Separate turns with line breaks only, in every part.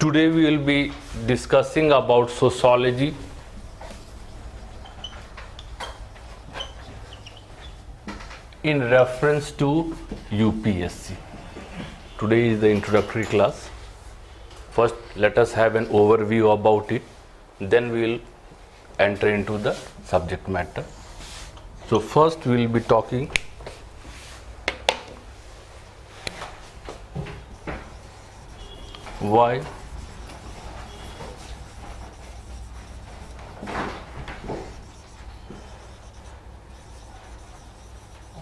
Today we will be discussing about sociology. In reference to UPSC. Today is the introductory class. First, let us have an overview about it. Then we will enter into the subject matter. So first we will be talking why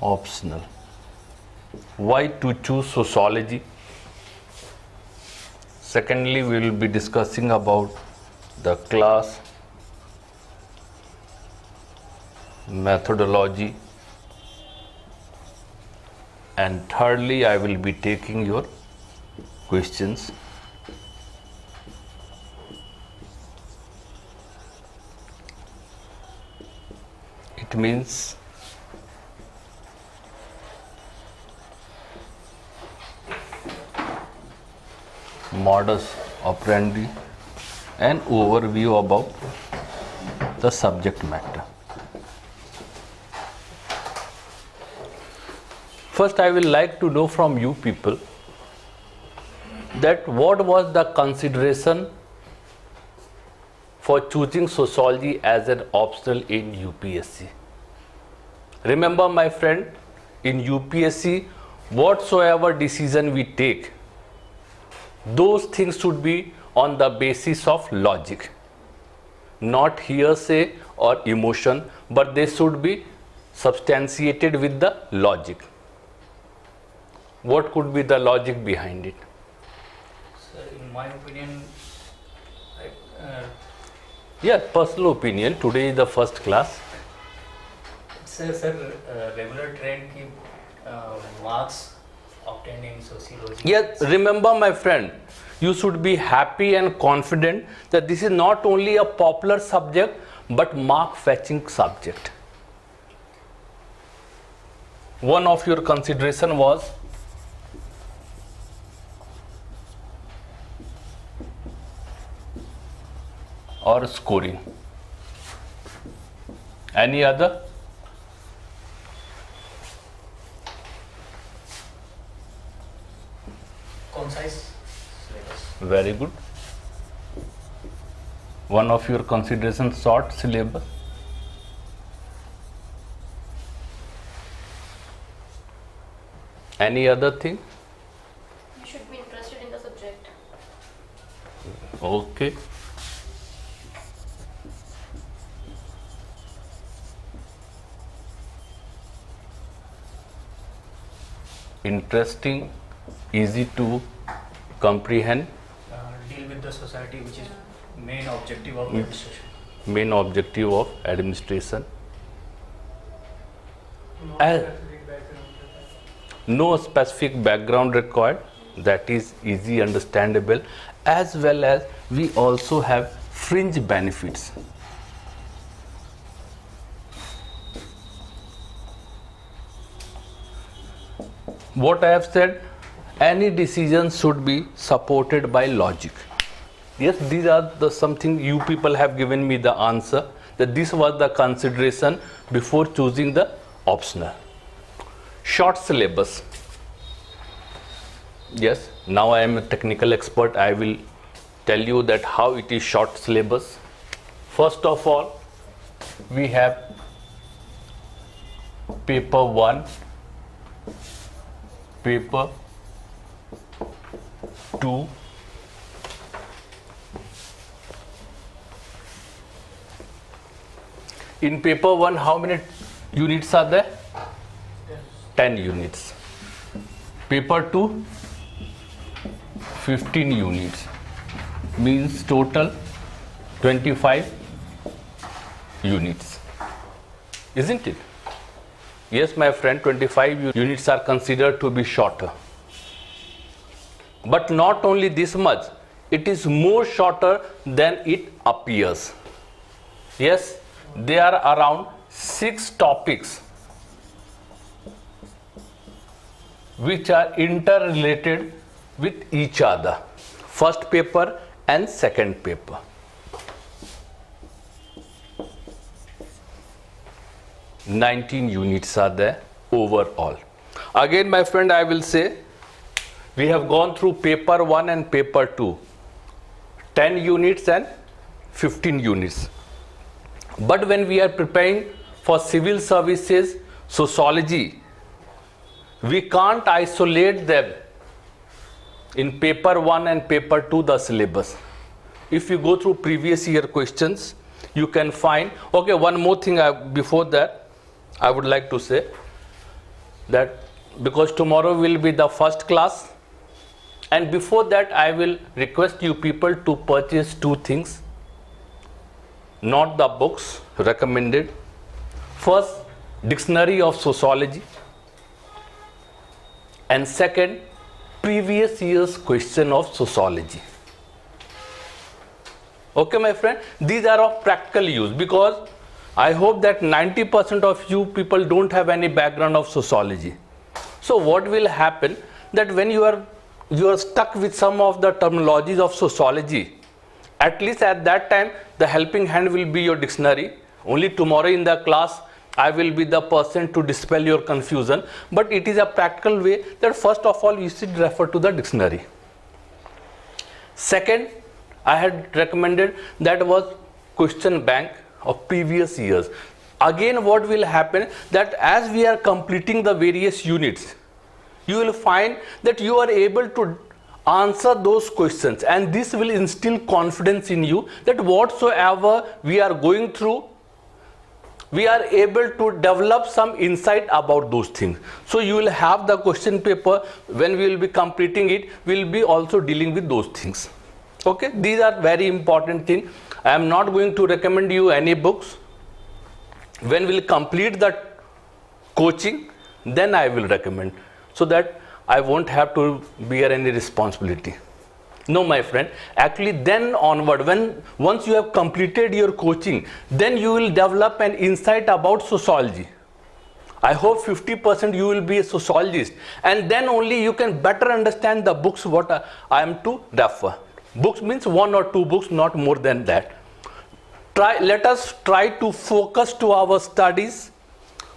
optional. Why to choose sociology? Secondly, we will be discussing about the class, methodology, and thirdly, I will be taking your questions. It means modus operandi and overview about the subject matter. First, I will like to know from you people that what was the consideration for choosing sociology as an optional in UPSC. Remember, my friend, in UPSC, whatsoever decision we take, those things should be on the basis of logic, not hearsay or emotion, but they should be substantiated with the logic. What could be the logic behind it?
Sir, in my opinion,
Personal opinion. Today is the first class.
sir, regular trend की marks obtained in sociology.
Yes, remember, my friend, you should be happy and confident that this is not only a popular subject but mark fetching subject. One of your consideration was or scoring. Any other?
Concise syllabus.
Very good. One of your considerations, short syllabus. Any other thing?
You should be interested in the subject.
Okay. Interesting, easy to comprehend.
Deal with the society, which is main objective of administration.
Main objective of administration. No specific background required. That is easy understandable, as well as we also have fringe benefits. What I have said, any decision should be supported by logic. Yes, these are the something you people have given me the answer, that this was the consideration before choosing the optional. Short syllabus. Yes, now I am a technical expert. I will tell you that how it is short syllabus. First of all, we have paper 1, paper 2, in paper 1, how many units are there? 10 units. Paper 2, 15 units. Means total 25 units. Isn't it? Yes, my friend, 25 units are considered to be shorter. But not only this much, it is more shorter than it appears. Yes, there are around 6 topics which are interrelated with each other. First paper and second paper. "19 units are there overall." Again, my friend, I will say we have gone through paper 1 and paper 2, 10 units and 15 units. But when we are preparing for civil services, sociology, we can't isolate them in paper 1 and paper 2 the syllabus. If you go through previous year questions, you can find. Okay, one more thing before that I would like to say that because tomorrow will be the first class, and before that I will request you people to purchase two things, not the books recommended. First, dictionary of sociology, and second, previous year's question of sociology. Okay, my friend, these are of practical use, because I hope that 90% of you people don't have any background of sociology. So what will happen that when you are stuck with some of the terminologies of sociology, at least at that time the helping hand will be your dictionary. Only tomorrow in the class I will be the person to dispel your confusion, but it is a practical way that first of all you should refer to the dictionary. Second, I had recommended that was question bank of previous years. Again, what will happen that as we are completing the various units, you will find that you are able to answer those questions, and this will instill confidence in you that whatsoever we are going through, we are able to develop some insight about those things. So you will have the question paper, when we will be completing it, we will be also dealing with those things. Okay, these are very important things. I am not going to recommend you any books. When we will complete that coaching, then I will recommend, so that I won't have to bear any responsibility. No, my friend, actually then onward, once you have completed your coaching, then you will develop an insight about sociology. I hope 50% you will be a sociologist, and then only you can better understand the books what I am to refer. Books means 1 or 2 books, not more than that. Let us try to focus to our studies,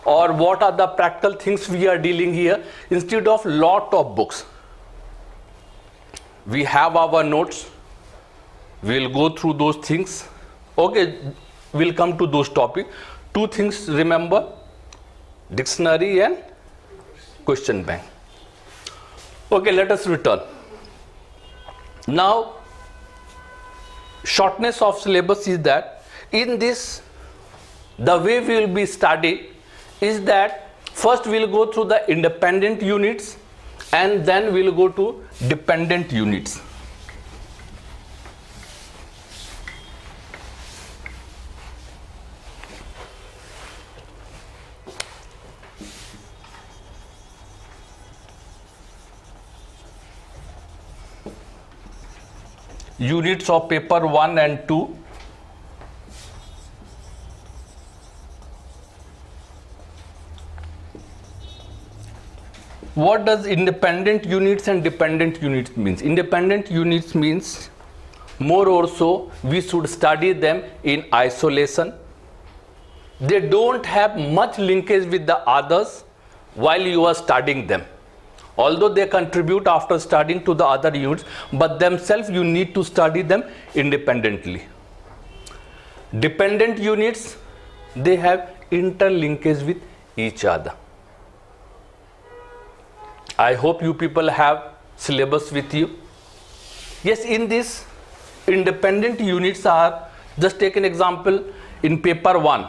or what are the practical things we are dealing here, instead of lot of books. We have our notes, we will go through those things. Okay, we will come to those topics. 2 things remember: dictionary and question bank. Okay, let us return. Now, shortness of syllabus is that in this, the way we will be studying is that first we will go through the independent units, and then we will go to dependent units. Units of paper 1 and 2. What does independent units and dependent units means? Independent units means more or so we should study them in isolation. They don't have much linkage with the others while you are studying them. Although they contribute after studying to the other units, but themselves you need to study them independently. Dependent units, they have interlinkage with each other. I hope you people have syllabus with you. Yes, in this, independent units are, just take an example in paper 1.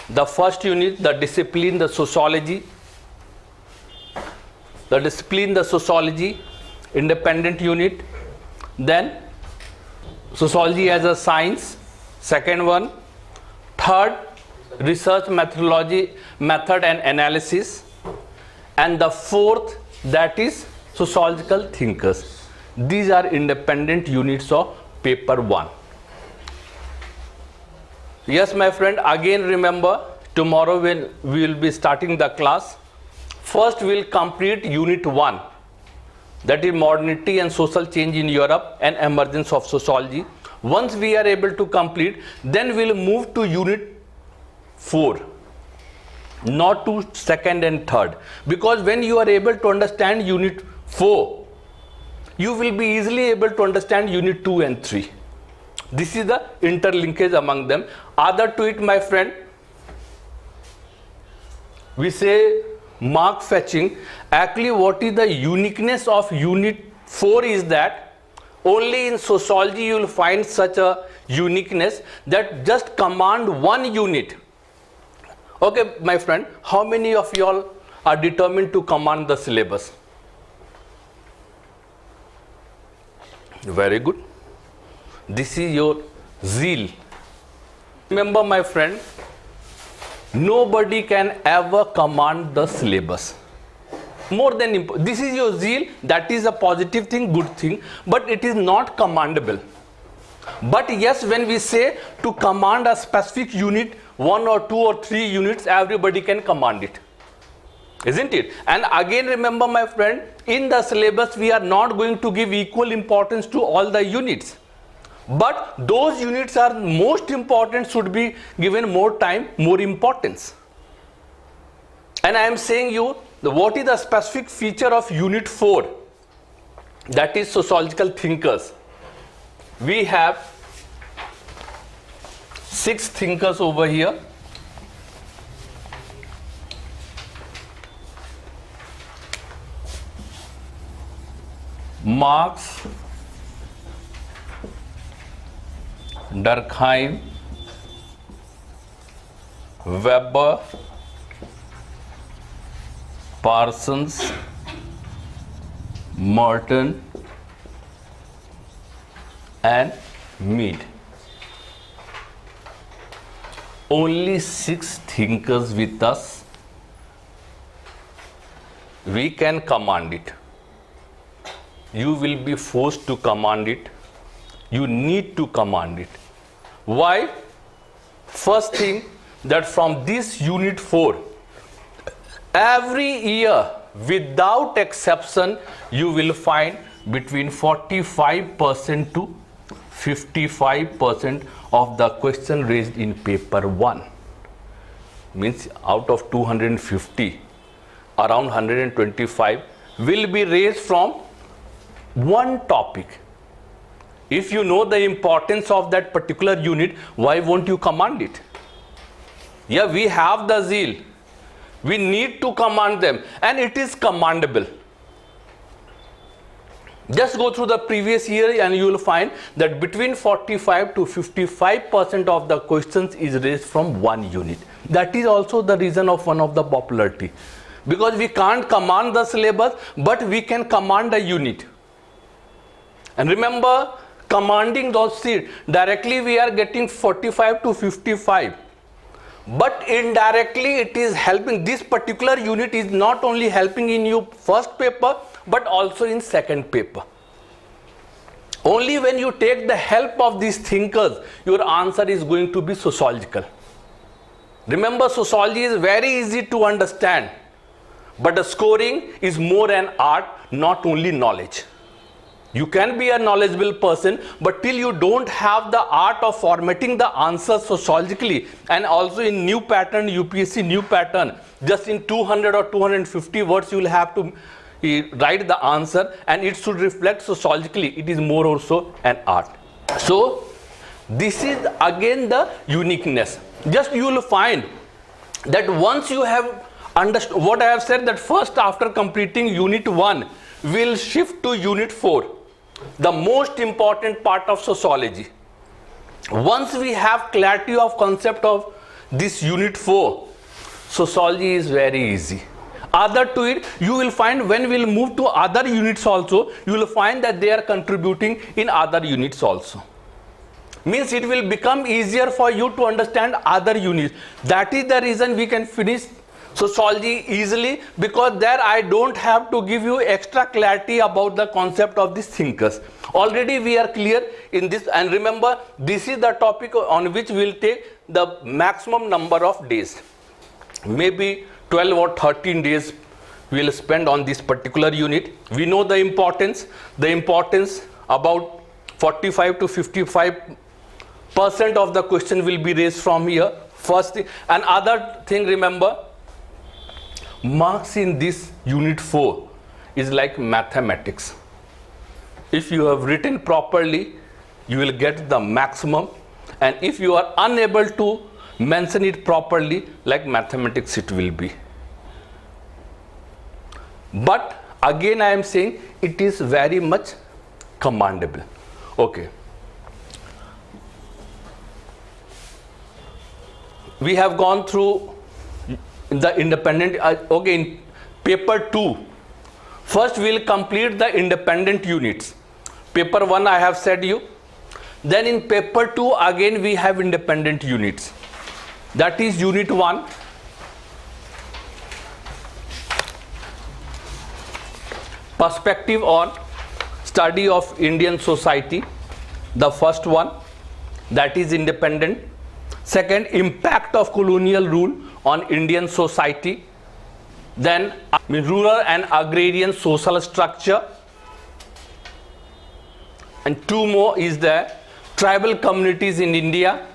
The first unit, the discipline, the sociology. The discipline, the sociology, independent unit. Then sociology as a science, second one. Third, research methodology, method and analysis. And the fourth, that is sociological thinkers. These are independent units of paper 1. Yes, my friend, again remember, tomorrow when we will be starting the class, first we will complete unit 1. that is modernity and social change in Europe and emergence of sociology. Once we are able to complete, then we'll move to unit 4, not to second and third, because when you are able to understand unit 4, you will be easily able to understand unit 2 and 3. This is the interlinkage among them. Other to it, my friend, we say mark fetching. Actually, what is the uniqueness of unit 4 is that only in sociology you will find such a uniqueness that just command one unit. Okay, my friend, how many of you all are determined to command the syllabus? Very good. This is your zeal. Remember, my friend, nobody can ever command the syllabus. More than this is your zeal, that is a positive thing, good thing, but it is not commandable. But yes, when we say to command a specific unit, 1 or 2 or 3 units, everybody can command it, isn't it? And again, remember, my friend, in the syllabus we are not going to give equal importance to all the units, but those units are most important, should be given more time, more importance. And I am saying you, what is the specific feature of unit 4, that is sociological thinkers. We have 6 thinkers over here. Marx, Durkheim, Weber, Parsons, Merton, and Mead. Only 6 thinkers with us. We can command it. You will be forced to command it. You need to command it. Why? First thing, that from this unit 4, every year without exception you will find between 45% to 55% of the question raised in paper 1. Means out of 250, around 125 will be raised from one topic. If you know the importance of that particular unit, why won't you command it? Yeah, we have the zeal. We need to command them, and it is commandable. Just go through the previous year and you will find that between 45 to 55% of the questions is raised from one unit. That is also the reason of one of the popularity. Because we can't command the syllabus, but we can command a unit. And remember, commanding those seats, directly we are getting 45 to 55. But indirectly it is helping. This particular unit is not only helping in your first paper, but also in second paper. Only when you take the help of these thinkers, your answer is going to be sociological. Remember, sociology is very easy to understand, but the scoring is more an art, not only knowledge. You can be a knowledgeable person, but till you don't have the art of formatting the answers sociologically, and also in new pattern, UPSC new pattern, just in 200 or 250 words you will have to write the answer, and it should reflect sociologically. It is more also an art. So this is again the uniqueness. Just you will find that once you have understood what I have said, that first after completing unit 1 will shift to unit 4, the most important part of sociology. Once we have clarity of concept of this unit 4, sociology is very easy. Other to it, you will find when we will move to other units also, you will find that they are contributing in other units also. Means it will become easier for you to understand other units. That is the reason we can finish sociology easily, because there I don't have to give you extra clarity about the concept of these thinkers. Already we are clear in this, and remember, this is the topic on which we will take the maximum number of days. Maybe 12 or 13 days we will spend on this particular unit. We know the importance about 45 to 55% of the question will be raised from here. First thing, and other thing, remember, marks in this unit 4 is like mathematics. If you have written properly, you will get the maximum, and if you are unable to mention it properly, like mathematics it will be. But again I am saying it is very much commendable. Okay. We have gone through the independent, okay, in paper 2. First we will complete the independent units. Paper 1 I have said you. Then in paper 2 again we have independent units. That is unit 1. Perspective on study of Indian society. The first one, that is independent. Second, impact of colonial rule on Indian society. Then rural and agrarian social structure. And 2 more is the tribal communities in India.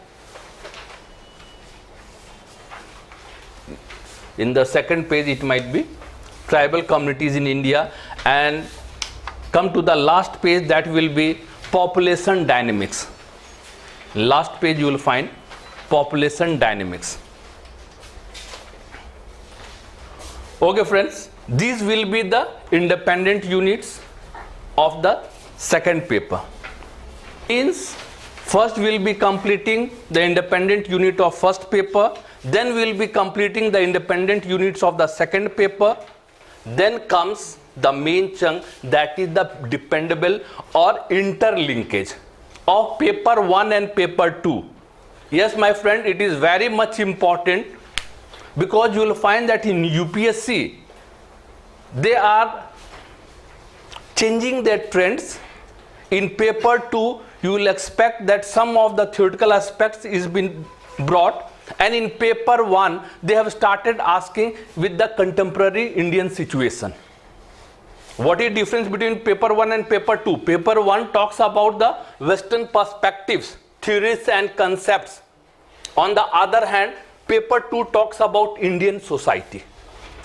In the second page it might be tribal communities in India, and come to the last page, that will be population dynamics. Last page you will find population dynamics. Okay friends, these will be the independent units of the second paper. Means first we will be completing the independent unit of first paper, then we will be completing the independent units of the second paper. Then comes the main chunk, that is the dependable or interlinkage of paper 1 and paper 2. Yes my friend, it is very much important, because you will find that in UPSC they are changing their trends. In paper 2 you will expect that some of the theoretical aspects is been brought, and in paper 1 they have started asking with the contemporary Indian situation. What is difference between paper 1 and paper 2? Paper 1 talks about the Western perspectives, theories and concepts. On the other hand, paper 2 talks about Indian society.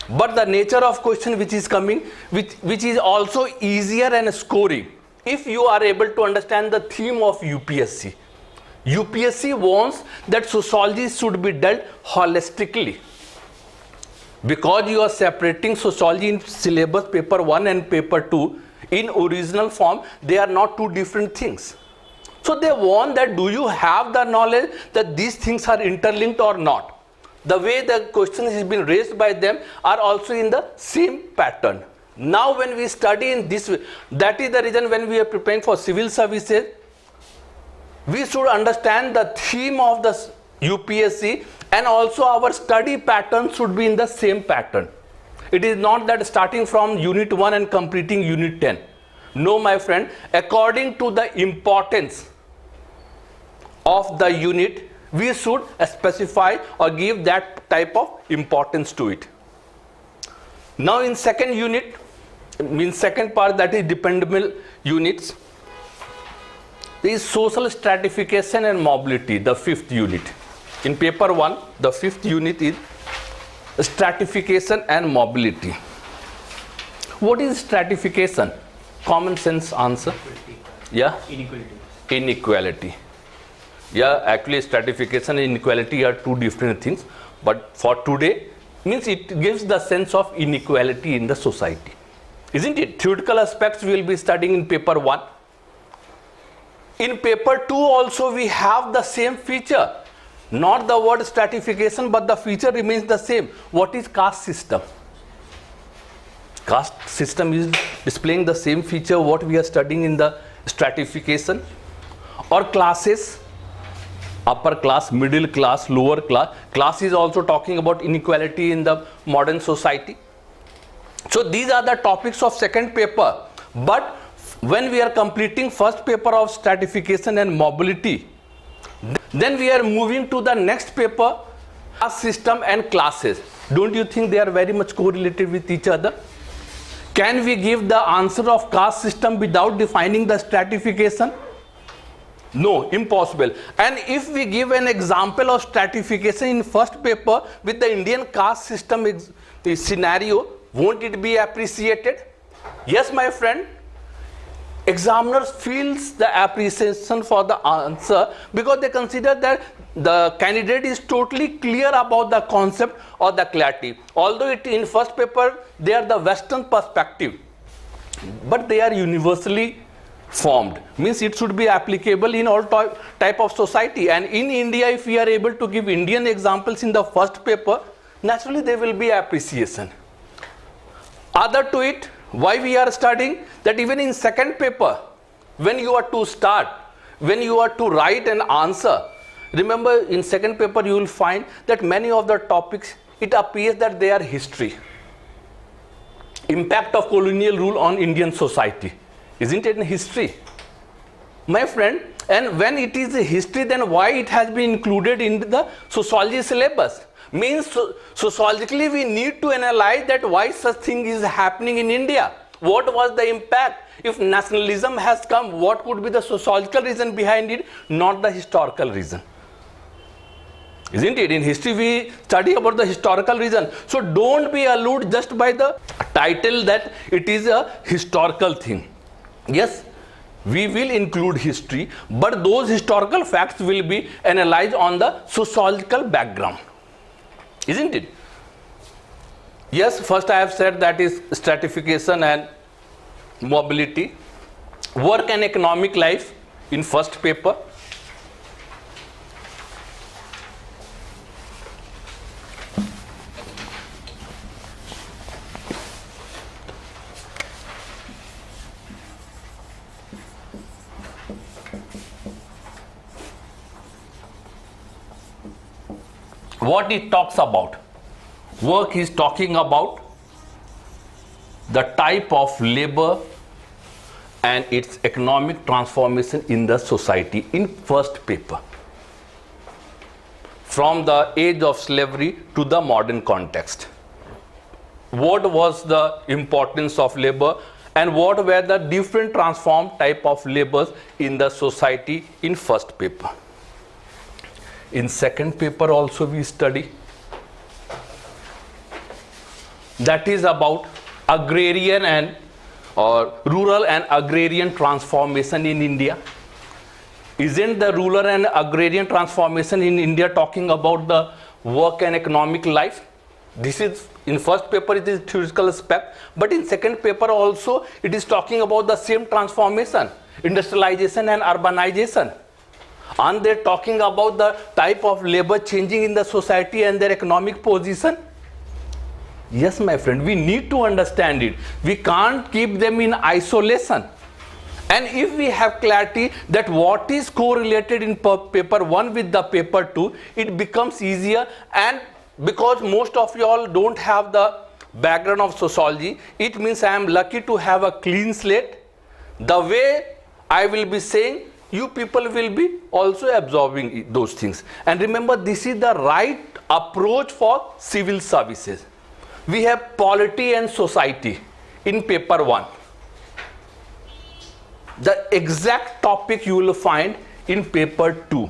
But the nature of question which is coming, which is also easier and scoring, if you are able to understand the theme of UPSC. UPSC wants that sociology should be dealt holistically. Because you are separating sociology in syllabus paper 1 and paper 2 in original form, they are not two different things. So they want that do you have the knowledge that these things are interlinked or not. The way the questions has been raised by them are also in the same pattern. Now when we study in this way, that is the reason when we are preparing for civil services, we should understand the theme of the UPSC, and also our study pattern should be in the same pattern. It is not that starting from unit 1 and completing unit 10. No my friend, according to the importance of the unit, we should specify or give that type of importance to it. Now in second unit, means second part, that is dependable units, there is social stratification and mobility, the fifth unit. In paper 1, the fifth unit is stratification and mobility. What is stratification? Common sense answer. Yeah? Inequality. Yeah, actually stratification and inequality are two different things, but for today, means it gives the sense of inequality in the society. Isn't it? Theoretical aspects we will be studying in paper 1. In paper 2 also we have the same feature. Not the word stratification, but the feature remains the same. What is caste system? Caste system is displaying the same feature what we are studying in the stratification. Or classes, upper class, middle class, lower class. Class is also talking about inequality in the modern society. So these are the topics of second paper. But when we are completing first paper of stratification and mobility, then we are moving to the next paper, caste system and classes. Don't you think they are very much correlated with each other? Can we give the answer of caste system without defining the stratification? No, impossible. And if we give an example of stratification in first paper with the Indian caste system scenario, won't it be appreciated? Yes, my friend. Examiners feels the appreciation for the answer because they consider that the candidate is totally clear about the concept or the clarity. Although it in first paper they are the Western perspective, but they are universally formed. Means it should be applicable in all type of society. And in India, if we are able to give Indian examples in the first paper, naturally there will be appreciation. Other to it, why we are studying that even in second paper, when you are to start, when you are to write an answer, remember in second paper you will find that many of the topics, it appears that they are history. Impact of colonial rule on Indian society. Isn't it in history? My friend, and when it is a history, then why it has been included in the sociology syllabus? Means sociologically we need to analyze that why such thing is happening in India. What was the impact? If nationalism has come, what could be the sociological reason behind it, not the historical reason? Isn't it? In history we study about the historical reason. So don't be allured just by the title that it is a historical thing. Yes, we will include history, but those historical facts will be analyzed on the sociological background. Isn't it? Yes, first I have said that is stratification and mobility. Work and economic life in first paper. What it talks about? Work is talking about the type of labor and its economic transformation in the society in first paper. From the age of slavery to the modern context. What was the importance of labor and what were the different transformed type of labors in the society in first paper. In second paper also we study. That is about agrarian and or rural and agrarian transformation in India. Isn't the rural and agrarian transformation in India talking about the work and economic life? This is in first paper it is theoretical aspect, but in second paper also it is talking about the same transformation, industrialization and urbanization. And they're talking about the type of labor changing in the society and their economic position. Yes, my friend, we need to understand it. We can't keep them in isolation. And if we have clarity that what is correlated in paper 1 with the paper 2, it becomes easier. And because most of you all don't have the background of sociology, it means I am lucky to have a clean slate. The way I will be saying, you people will be also absorbing those things. And remember, this is the right approach for civil services. We have polity and society in paper 1. The exact topic you will find in paper 2,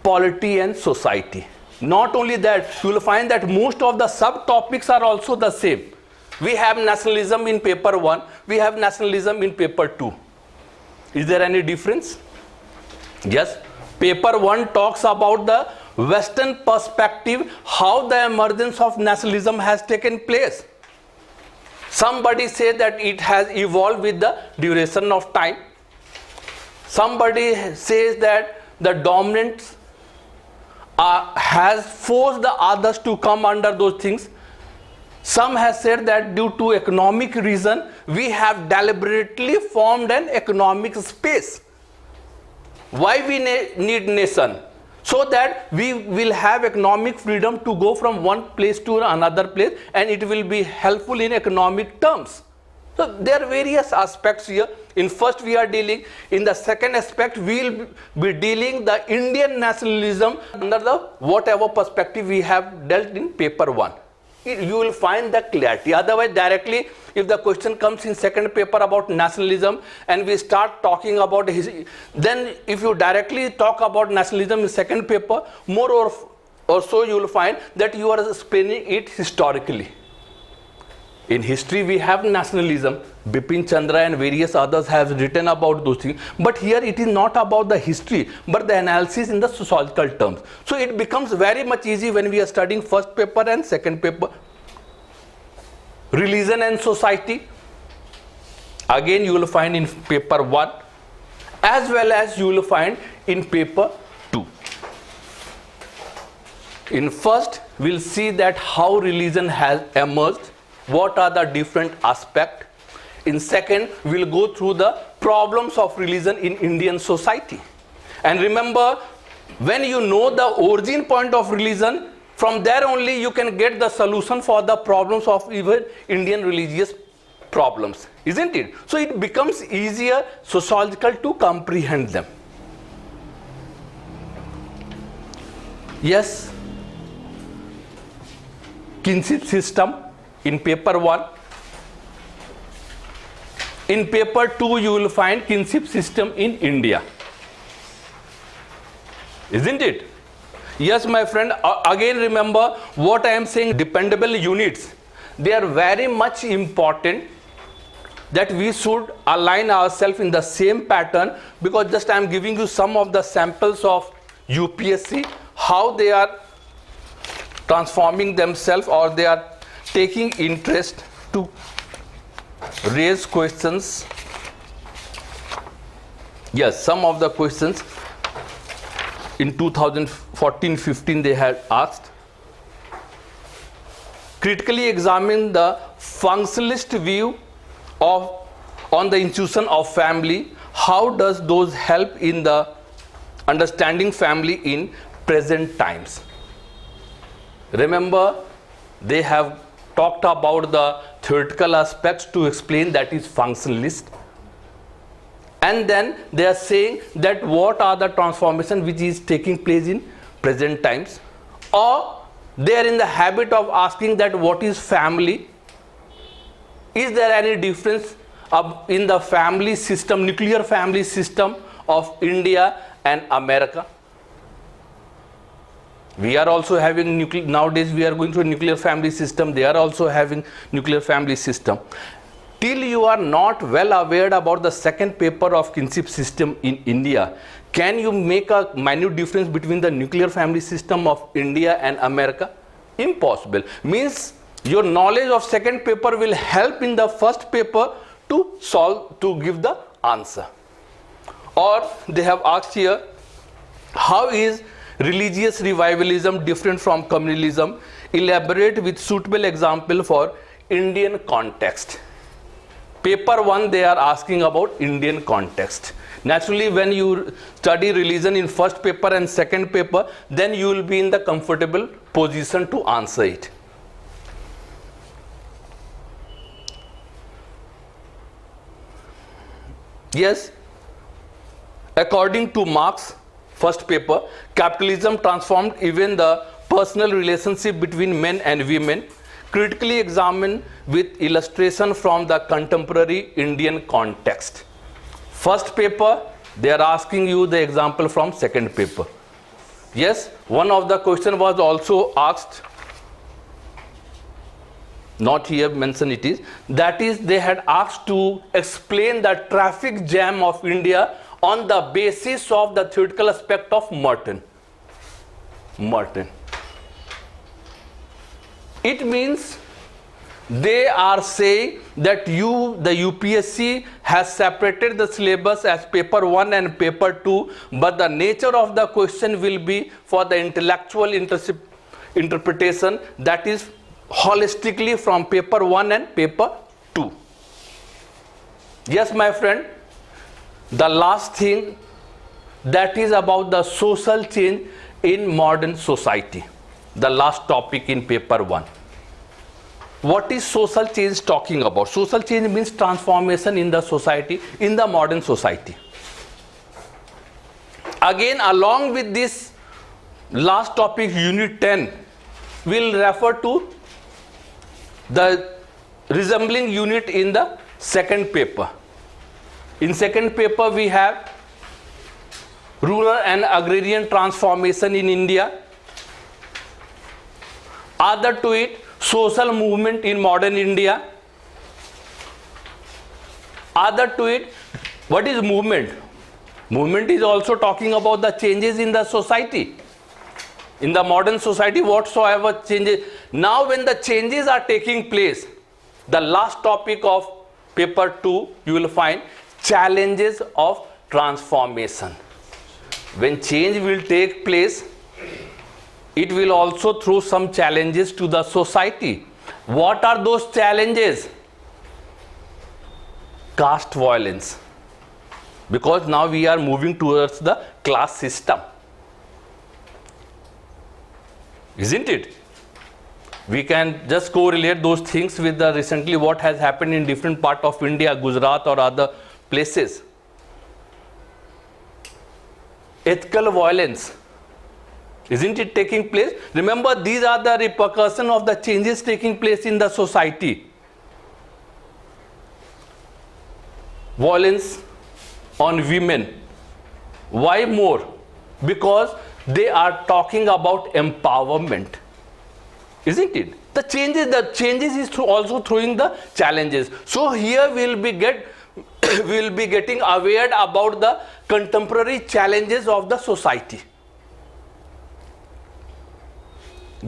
polity and society. Not only that, you will find that most of the subtopics are also the same. We have nationalism in paper 1, we have nationalism in paper 2. Is there any difference? Yes, paper 1 talks about the Western perspective, how the emergence of nationalism has taken place. Somebody says that it has evolved with the duration of time. Somebody says that the dominant has forced the others to come under those things. Some have said that due to economic reason, we have deliberately formed an economic space. Why we need nation? So that we will have economic freedom to go from one place to another place, and it will be helpful in economic terms. So there are various aspects here. In first we are dealing, in the second aspect we will be dealing the Indian nationalism under the whatever perspective we have dealt in paper 1. you will find the clarity. Otherwise, directly, if the question comes in second paper about nationalism and we start talking about then if you directly talk about nationalism in second paper, more or so you will find that you are explaining it historically. In history, we have nationalism. Bipin Chandra and various others have written about those things. But here it is not about the history, but the analysis in the sociological terms. So it becomes very much easy when we are studying first paper and second paper. Religion and society. Again, you will find in paper 1, as well as you will find in paper 2. In first, we'll see that how religion has emerged. What are the different aspects? In second, we'll go through the problems of religion in Indian society. And remember, when you know the origin point of religion, from there only you can get the solution for the problems of even Indian religious problems, isn't it? So it becomes easier sociological to comprehend them. Yes, kinship system in paper 1. In paper 2, you will find kinship system in India. Isn't it? Yes, my friend. Again, remember what I am saying, dependable units. They are very much important that we should align ourselves in the same pattern, because just I am giving you some of the samples of UPSC, how they are transforming themselves or they are taking interest to raise questions. Yes, some of the questions in 2014-15 they had asked. Critically examine the functionalist view on the institution of family. How does those help in the understanding family in present times? Remember, they have talked about the theoretical aspects to explain, that is functionalist. And then they are saying that what are the transformations which is taking place in present times. Or they are in the habit of asking that what is family? Is there any difference in the family system, nuclear family system of India and America? We are also having nowadays we are going through a nuclear family system. They are also having nuclear family system. Till you are not well aware about the second paper of kinship system in India, can you make a minute difference between the nuclear family system of India and America? Impossible. Means your knowledge of second paper will help in the first paper to solve, to give the answer. Or they have asked here, how is religious revivalism different from communalism? Elaborate with suitable example for Indian context. Paper 1, they are asking about Indian context. Naturally, when you study religion in first paper and second paper, then you will be in the comfortable position to answer it. Yes, according to Marx, first paper, capitalism transformed even the personal relationship between men and women. Critically examined with illustration from the contemporary Indian context. First paper, they are asking you the example from second paper. Yes, one of the question was also asked, not here mentioned it is, that is they had asked to explain the traffic jam of India on the basis of the theoretical aspect of Merton. It means they are saying that the UPSC has separated the syllabus as paper 1 and paper 2, but the nature of the question will be for the intellectual interpretation, that is holistically from paper 1 and paper 2. Yes, my friend, the last thing, that is about the social change in modern society. The last topic in paper 1. What is social change talking about? Social change means transformation in the society, in the modern society. Again, along with this last topic, unit 10, will refer to the resembling unit in the second paper. In second paper we have rural and agrarian transformation in India. Other to it, social movement in modern India. Other to it, what is movement? Movement is also talking about the changes in the society. In the modern society, whatsoever changes. Now when the changes are taking place, the last topic of paper 2, you will find challenges of transformation. When change will take place, it will also throw some challenges to the society. What are those challenges? Caste violence. Because now we are moving towards the class system. Isn't it? We can just correlate those things with the recently what has happened in different part of India, Gujarat or other places. Ethical violence. Isn't it taking place? Remember, these are the repercussions of the changes taking place in the society. Violence on women. Why more? Because they are talking about empowerment. Isn't it? The changes is also throwing the challenges. So here we'll be getting aware about the contemporary challenges of the society.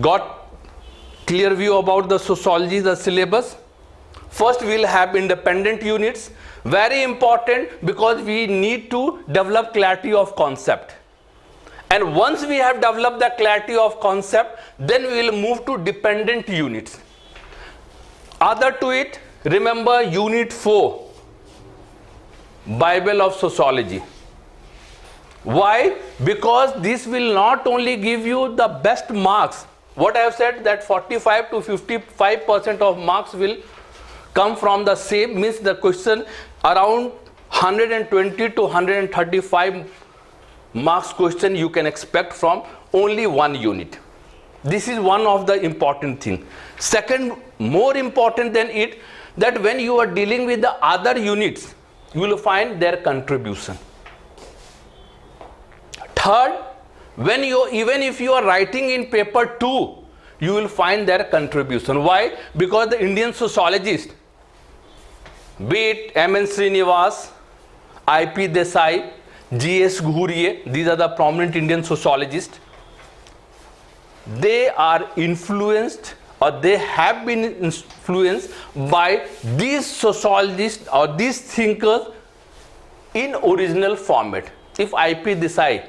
Got clear view about the sociology, the syllabus? First we'll have independent units. Very important because we need to develop clarity of concept. And once we have developed the clarity of concept, then we will move to dependent units. Other to it, remember unit 4, Bible of Sociology. Why? Because this will not only give you the best marks. What I have said, that 45 to 55% of marks will come from the same, means the question around 120 to 135 marks question you can expect from only one unit. This is one of the important thing. Second, more important than it, that when you are dealing with the other units, you will find their contribution. Third, when even if you are writing in paper 2, you will find their contribution. Why? Because the Indian sociologist, be it M.N. Srinivas, I.P. Desai, G.S. Ghuriye, these are the prominent Indian sociologists. They are influenced, or they have been influenced by these sociologists or these thinkers in original format. If I.P. Desai,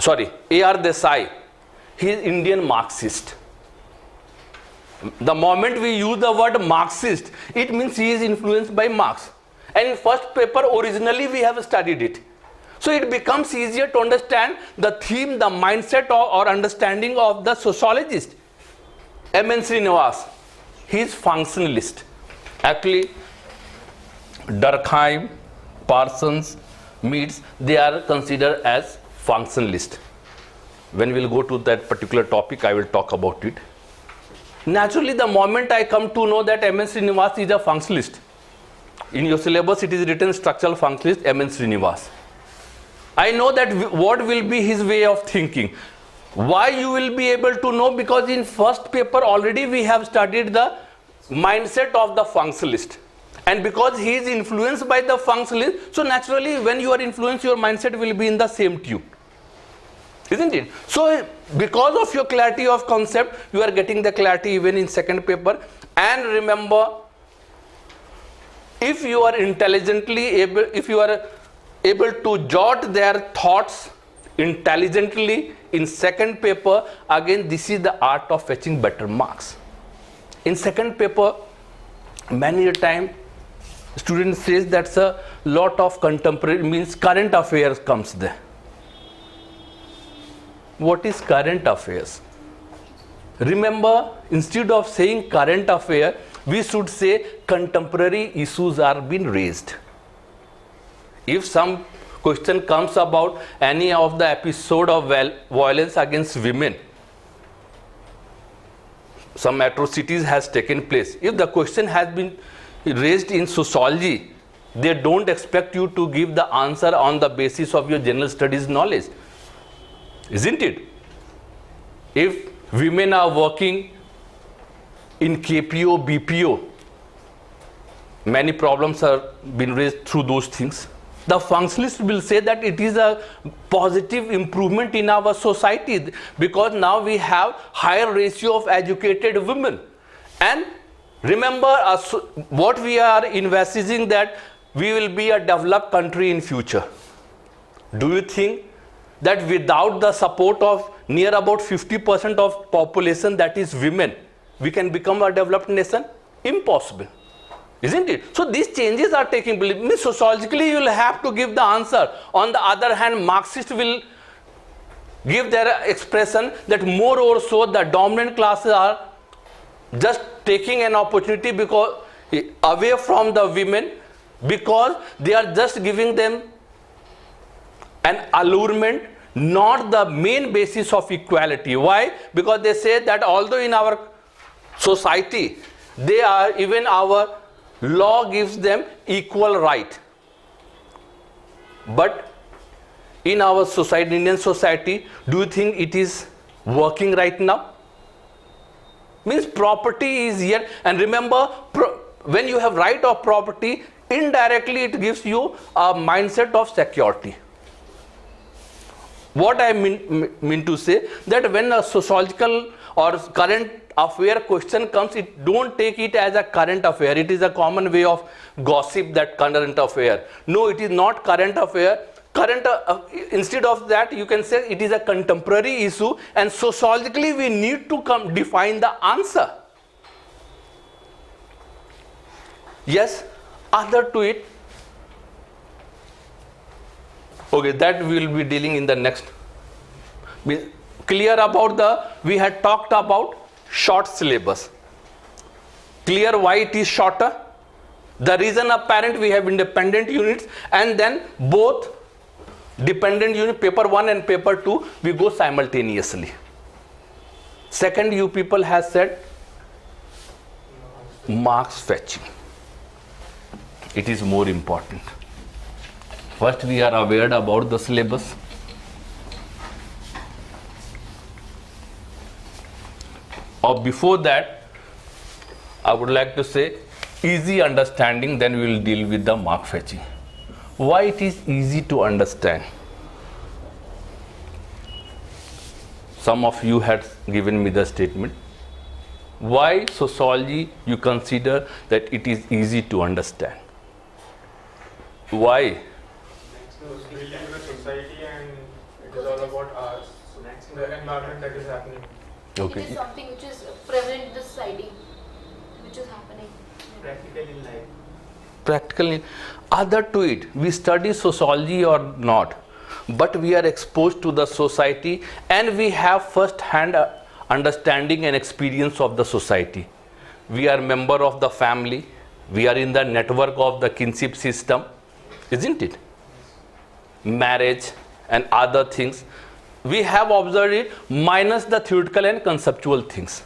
A.R. Desai, he is Indian Marxist. The moment we use the word Marxist, it means he is influenced by Marx. And in first paper, originally we have studied it. So it becomes easier to understand the theme, the mindset or understanding of the sociologist. M.N. Srinivas, he is functionalist. Actually, Durkheim, Parsons, Meads, they are considered as functionalist. When we'll go to that particular topic, I will talk about it. Naturally, the moment I come to know that M.N. Srinivas is a functionalist, in your syllabus it is written structural functionalist M.N. Srinivas. I know that what will be his way of thinking. Why you will be able to know? Because in first paper already we have studied the mindset of the functionalist. And because he is influenced by the functionalist, so naturally when you are influenced, your mindset will be in the same tune. Isn't it? So because of your clarity of concept, you are getting the clarity even in second paper. And remember, if you are intelligently able, if you are able to jot their thoughts intelligently in second paper, again this is the art of fetching better marks. In second paper, many a time student says that's a lot of contemporary, means current affairs comes there. What is current affairs? Remember, instead of saying current affair, we should say contemporary issues are being raised. If some question comes about any of the episode of violence against women, some atrocities has taken place. If the question has been raised in sociology, they don't expect you to give the answer on the basis of your general studies knowledge, isn't it? If women are working in KPO, BPO, many problems have been raised through those things. The functionalist will say that it is a positive improvement in our society because now we have higher ratio of educated women. And remember what we are envisaging, that we will be a developed country in future. Do you think that without the support of near about 50% of population, that is women, we can become a developed nation? Impossible. Isn't it? So these changes are taking place. Means sociologically you will have to give the answer. On the other hand, Marxists will give their expression that more or so the dominant classes are just taking an opportunity because away from the women, because they are just giving them an allurement, not the main basis of equality. Why? Because they say that although in our society they are, even our law gives them equal right, but in our society, Indian society, do you think it is working right now? Means property is here, and remember, when you have right of property, indirectly it gives you a mindset of security. What I mean to say, that when a sociological or current affair question comes, it don't take it as a current affair. It is a common way of gossip, that current affair. No, it is not current affair. Instead of that, you can say it is a contemporary issue, and sociologically we need to define the answer. Yes, other to it. Okay, that we will be dealing in the next. Clear about we had talked about short syllabus. Clear why it is shorter? The reason apparent, we have independent units, and then both dependent unit, paper 1 and paper 2, we go simultaneously. Second, you people has said marks fetching. It is more important. First, we are aware about the syllabus. Or before that, I would like to say easy understanding, then we will deal with the mark fetching. Why it is easy to understand? Some of you had given me the statement. Why sociology you consider that it is easy to understand? Why?
We live in a society and it is all about us, the environment that is happening.
Okay.
It is something which is prevalent in the society, which is happening.
Practical in life.
Practically, other to it, we study sociology or not, but we are exposed to the society and we have first-hand understanding and experience of the society. We are member of the family, we are in the network of the kinship system, isn't it? Marriage and other things, we have observed it minus the theoretical and conceptual things.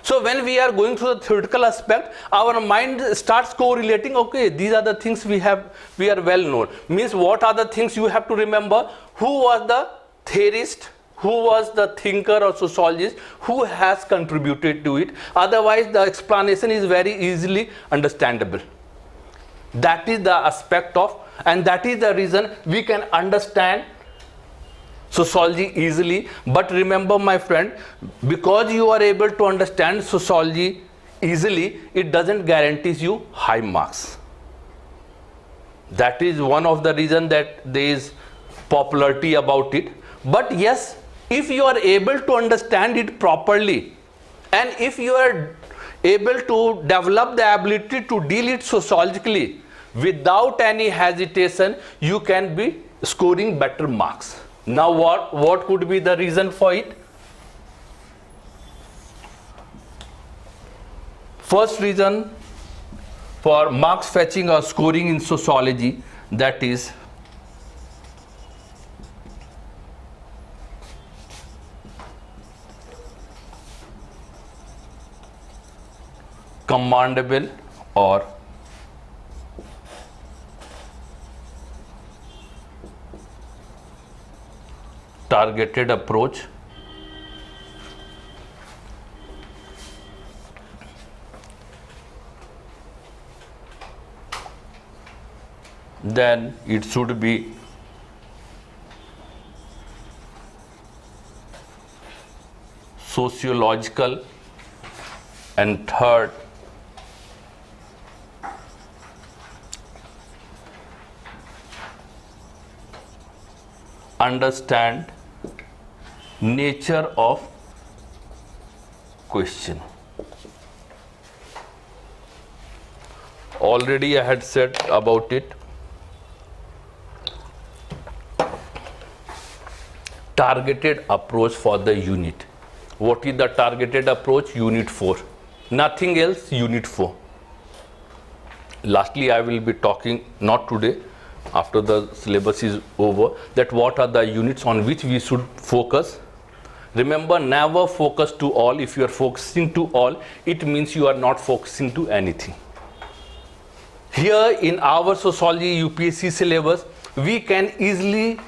So when we are going through the theoretical aspect, our mind starts correlating, okay, these are the things we are well known. Means what are the things you have to remember? Who was the theorist? Who was the thinker or sociologist? Who has contributed to it? Otherwise, the explanation is very easily understandable. That is the aspect of, and that is the reason we can understand sociology easily. But remember, my friend, because you are able to understand sociology easily, it doesn't guarantee you high marks. That is one of the reasons that there is popularity about it. But yes, if you are able to understand it properly, and if you are able to develop the ability to deal it sociologically without any hesitation, you can be scoring better marks. Now what could be the reason for it? First reason for marks fetching or scoring in sociology, that is commandable or targeted approach. Then it should be sociological, and third, understand nature of question. Already I had said about it. Targeted approach for the unit. What is the targeted approach? Unit 4. Nothing else, Unit 4. Lastly, I will be talking, not today, after the syllabus is over, that what are the units on which we should focus. Remember, never focus to all. If you are focusing to all, it means you are not focusing to anything. Here in our sociology UPSC syllabus, we can easily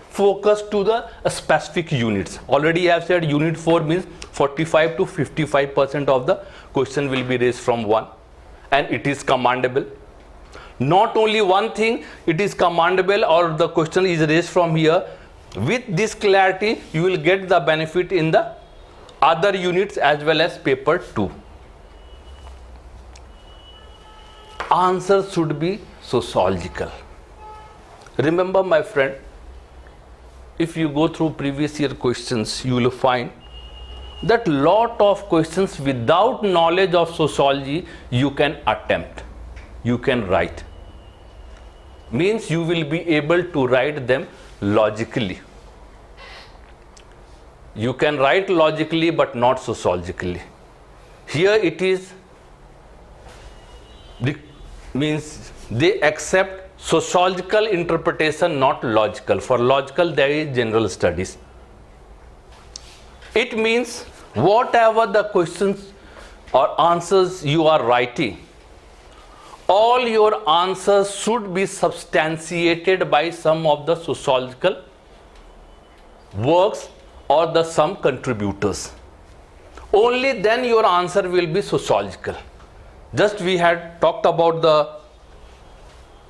focus to the specific units. Already I have said Unit 4 means 45 to 55% of the question will be raised from one, and it is commandable. Not only one thing, it is commandable or the question is raised from here. With this clarity, you will get the benefit in the other units as well as paper 2. Answers should be sociological. Remember, my friend, if you go through previous year questions, you will find that lot of questions without knowledge of sociology you can attempt, you can write. Means you will be able to write them logically. You can write logically but not sociologically. Here it is, means they accept sociological interpretation, not logical. For logical there is general studies. It means whatever the questions or answers you are writing, all your answers should be substantiated by some of the sociological works or the some contributors. Only then your answer will be sociological. Just we had talked about the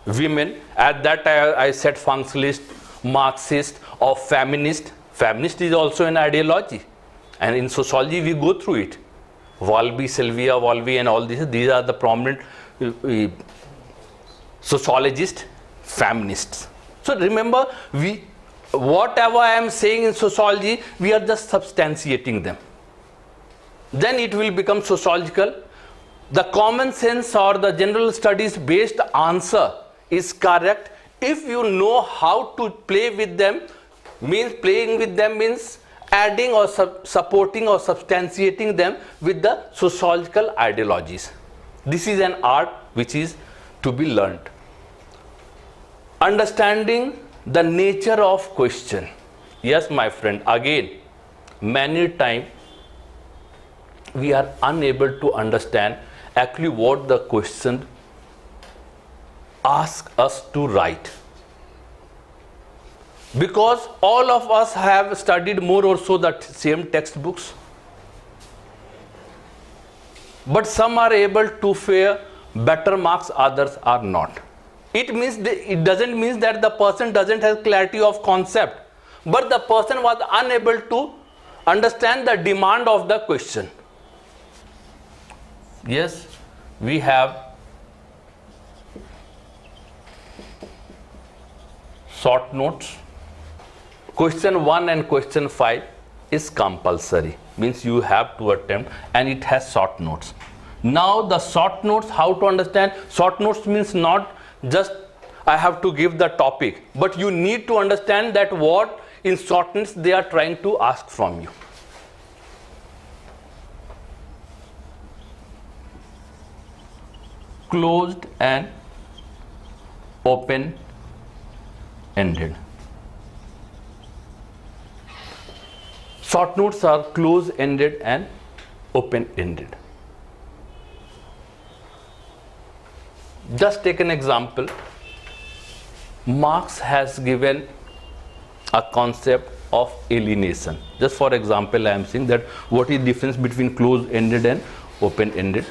women. At that time I said functionalist, Marxist or feminist. Feminist is also an ideology, and in sociology we go through it. Walby, Sylvia Walby and all these are the prominent sociologists, feminists. So remember, whatever I am saying in sociology, we are just substantiating them. Then it will become sociological. The common sense or the general studies based answer is correct if you know how to play with them. Means playing with them means adding or supporting or substantiating them with the sociological ideologies. This is an art which is to be learned. Understanding the nature of question. Yes, my friend, again, many times we are unable to understand actually what the question asks us to write. Because all of us have studied more or so the same textbooks, but some are able to fare better marks, others are not. It doesn't mean that the person doesn't have clarity of concept, but the person was unable to understand the demand of the question. Yes, we have short notes. Question 1 and question 5 is compulsory, means you have to attempt, and it has short notes. Now the short notes, how to understand? Short notes means not just I have to give the topic, but you need to understand that what in short notes they are trying to ask from you. Closed and open-ended. Short notes are close-ended and open-ended. Just take an example. Marx has given a concept of alienation. Just for example, I am saying that what is the difference between closed-ended and open-ended.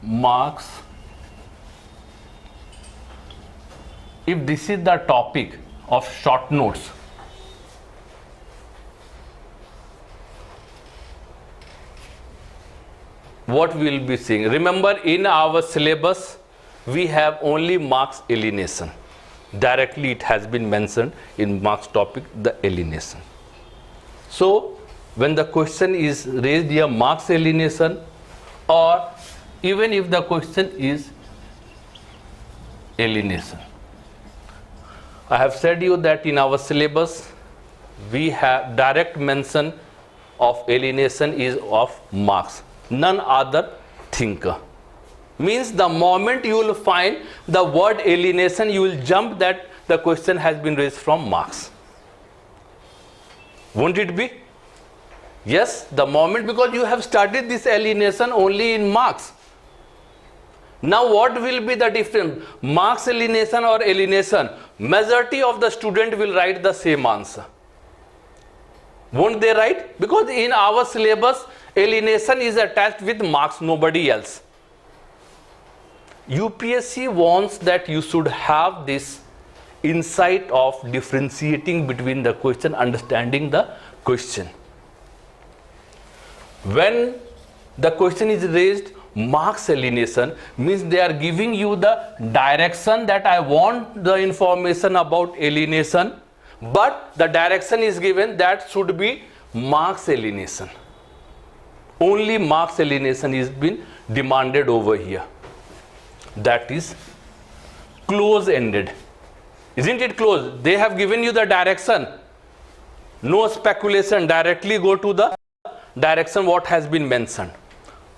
Marx, if this is the topic of short notes, what we will be seeing? Remember, in our syllabus, we have only Marx alienation. Directly it has been mentioned in Marx topic, the alienation. So, when the question is raised here, Marx alienation, or even if the question is alienation, I have said you that in our syllabus, we have direct mention of alienation is of Marx, none other thinker. Means the moment you will find the word alienation, you will jump that the question has been raised from Marx. Won't it be? Yes, the moment, because you have studied this alienation only in Marx. Now what will be the difference? Marx alienation or alienation? Majority of the student will write the same answer. Won't they write? Because in our syllabus, alienation is attached with Marx, nobody else. UPSC wants that you should have this insight of differentiating between the question, understanding the question. When the question is raised, Marx alienation, means they are giving you the direction that I want the information about alienation, but the direction is given that should be Marx alienation. Only Marx alienation is been demanded over here. That is close-ended. Isn't it close? They have given you the direction. No speculation, directly go to the direction what has been mentioned.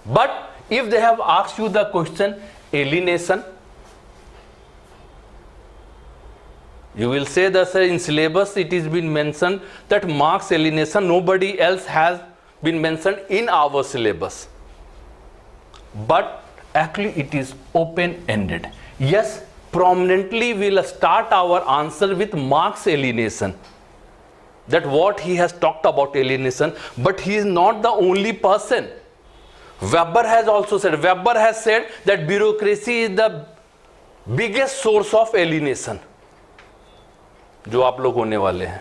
But if they have asked you the question alienation, you will say that in syllabus it is been mentioned that Marx alienation, nobody else has been mentioned in our syllabus. But actually it is open-ended. Yes, prominently we will start our answer with Marx alienation. That what he has talked about alienation, but he is not the only person. Weber has also said, that bureaucracy is the biggest source of alienation. जो आप लोग होने वाले हैं.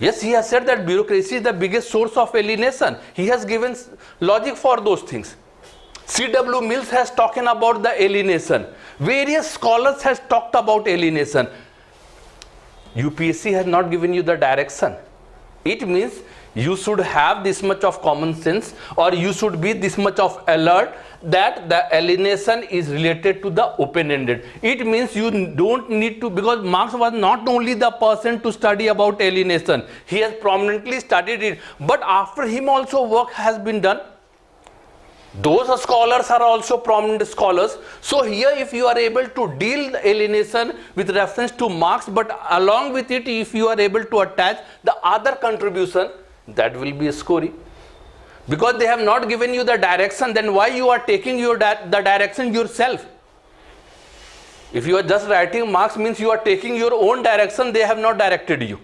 Yes, he has said that bureaucracy is the biggest source of alienation. He has given logic for those things. C.W. Mills has talked about the alienation. Various scholars has talked about alienation. UPSC has not given you the direction. It means you should have this much of common sense, or you should be this much of alert that the alienation is related to the open-ended. It means you don't need to, because Marx was not only the person to study about alienation. He has prominently studied it, but after him also work has been done. Those scholars are also prominent scholars. So here if you are able to deal alienation with reference to Marx, but along with it if you are able to attach the other contribution, that will be a story. Because they have not given you the direction, then why you are taking your the direction yourself? If you are just writing Marx, means you are taking your own direction, they have not directed you.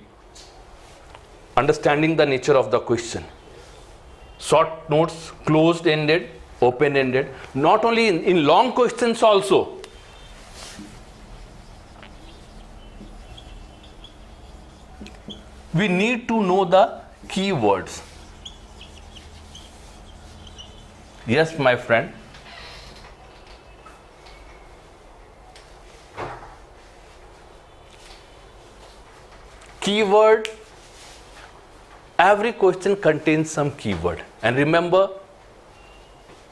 Understanding the nature of the question. Short notes, closed-ended, open-ended, not only in long questions also. We need to know the keywords. Yes, my friend. Keyword. Every question contains some keyword. And remember,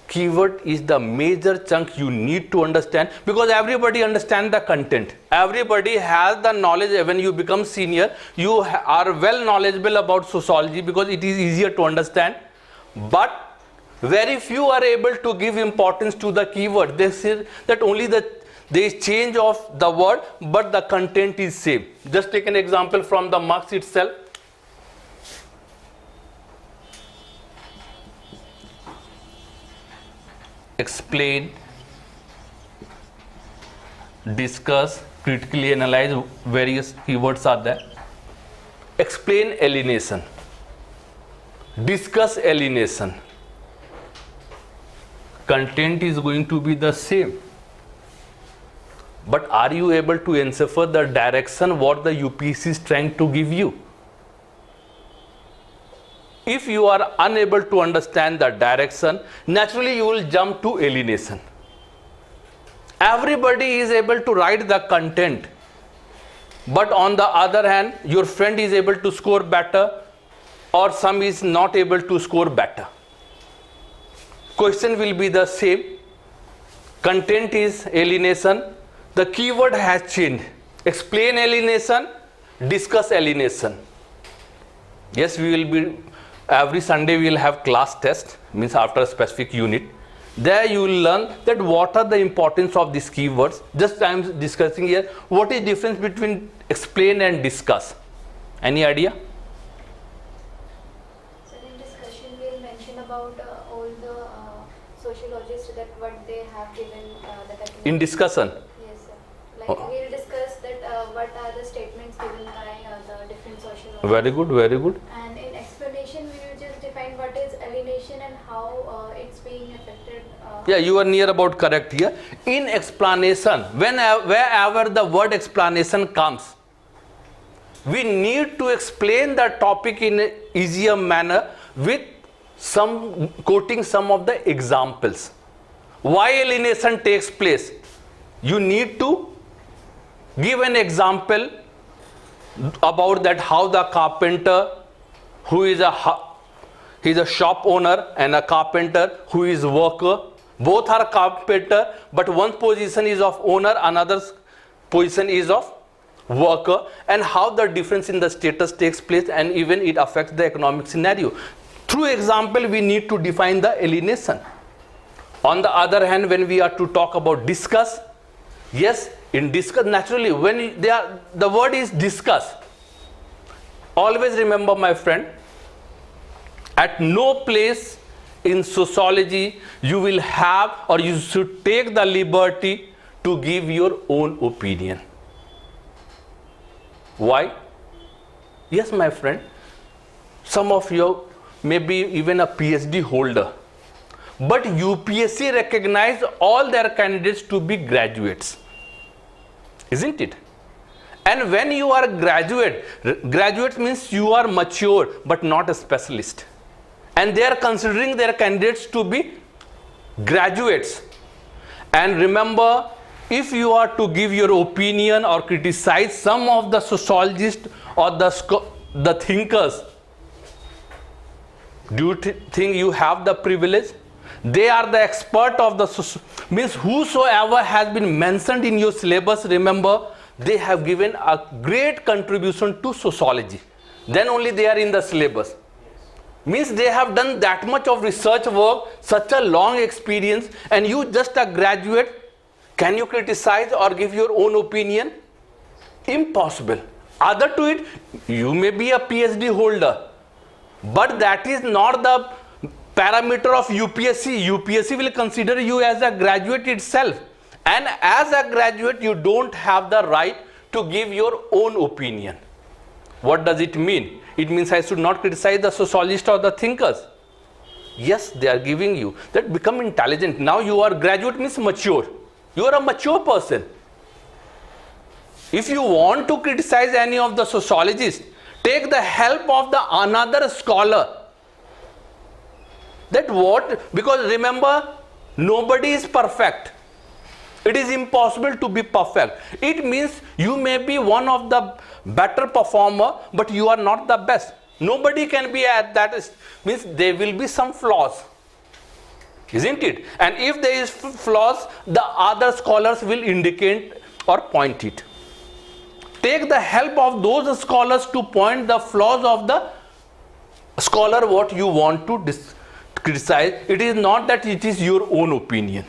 keyword is the major chunk you need to understand, because everybody understands the content. Everybody has the knowledge. When you become senior, you are well knowledgeable about sociology because it is easier to understand. But very few are able to give importance to the keyword. They say that only there is change of the word, but the content is same. Just take an example from the Marx itself. explain, discuss, critically analyze, various keywords are there. Explain alienation, discuss alienation. Content is going to be the same, but are you able to encipher the direction what the UPSC is trying to give you? If you are unable to understand the direction, naturally you will jump to alienation. Everybody is able to write the content, but on the other hand, your friend is able to score better, or some is not able to score better. Question will be the same. Content is alienation. The keyword has changed. Explain alienation, discuss alienation. Yes, we will be, every Sunday we will have class test, means after a specific unit. There you will learn that what are the importance of these keywords. Just I am discussing here, what is difference between explain and discuss. Any idea?
So in discussion we will mention about all the sociologists that what they have given the definition.
In discussion?
Yes, sir. Like we will discuss that what are the statements given by the different sociologists.
Very good, very good.
And in explanation we will just define what is alienation and how it's being affected.
Yeah, you are near about correct here. In explanation, wherever the word explanation comes, we need to explain the topic in an easier manner with some quoting some of the examples. Why alienation takes place? You need to give an example about that how the carpenter who is a shop owner and a carpenter who is worker, both are carpenter, but one position is of owner, another position is of worker, and how the difference in the status takes place, and even it affects the economic scenario. Through example we need to define the alienation. On the other hand, when we are to talk about discuss, yes, in discuss, naturally when the word is discuss, always remember my friend, at no place in sociology you will have or you should take the liberty to give your own opinion. Why? Yes, my friend, some of you may be even a PhD holder, but UPSC recognize all their candidates to be graduates, isn't it? And when you are graduate means you are mature but not a specialist, and they are considering their candidates to be graduates. And remember, if you are to give your opinion or criticize some of the sociologists or the thinkers, do you think you have the privilege? They are the expert of the means whosoever has been mentioned in your syllabus, remember, they have given a great contribution to sociology. Then only they are in the syllabus. Means they have done that much of research work, such a long experience, and you just a graduate. Can you criticize or give your own opinion? Impossible. Other to it, you may be a PhD holder, but that is not the parameter of UPSC. UPSC will consider you as a graduate itself, and as a graduate you don't have the right to give your own opinion. What does it mean? It means I should not criticize the sociologists or the thinkers. Yes, they are giving you that become intelligent. Now you are graduate means mature. You are a mature person. If you want to criticize any of the sociologists, take the help of the another scholar. That what? Because remember, nobody is perfect. It is impossible to be perfect. It means you may be one of the better performer, but you are not the best. Nobody can be at that. Means there will be some flaws, isn't it? And if there is flaws, the other scholars will indicate or point it. Take the help of those scholars to point the flaws of the scholar what you want to criticize. It is not that it is your own opinion.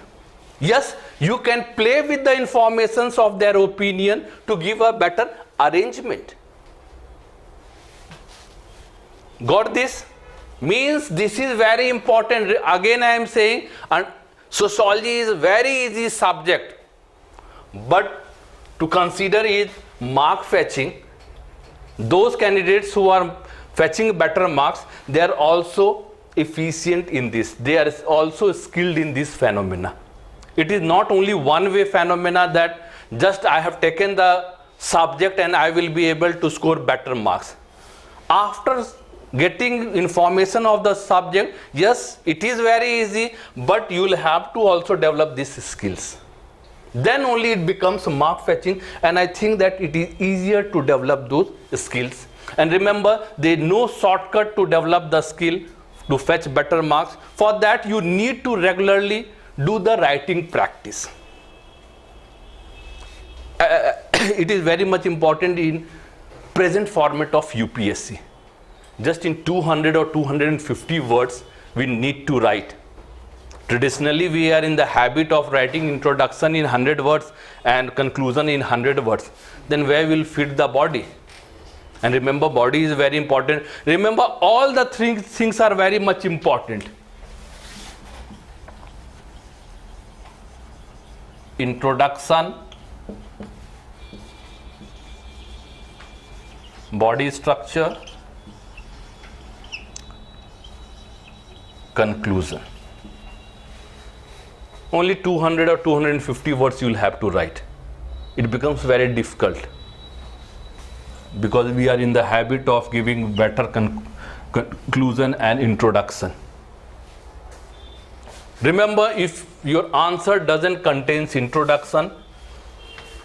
Yes, you can play with the informations of their opinion to give a better arrangement. Got this? Means this is very important. Again I am saying, and Sociology is a very easy subject, but to consider is mark fetching. Those candidates who are fetching better marks, they are also efficient in this. They are also skilled in this phenomena. It is not only one way phenomena that just I have taken the subject and I will be able to score better marks. After getting information of the subject, yes, it is very easy, but you will have to also develop these skills. Then only it becomes mark fetching, and I think that it is easier to develop those skills. And remember, there is no shortcut to develop the skill to fetch better marks. For that, you need to regularly do the writing practice. It is very much important in present format of UPSC. Just in 200 or 250 words we need to write. Traditionally, we are in the habit of writing introduction in 100 words and conclusion in 100 words. Then where will fit the body? And remember, body is very important. Remember, all the things are very much important. Introduction, body structure, conclusion. Only 200 or 250 words you will have to write. It becomes very difficult because we are in the habit of giving better conclusion and introduction. Remember, if your answer doesn't contain introduction,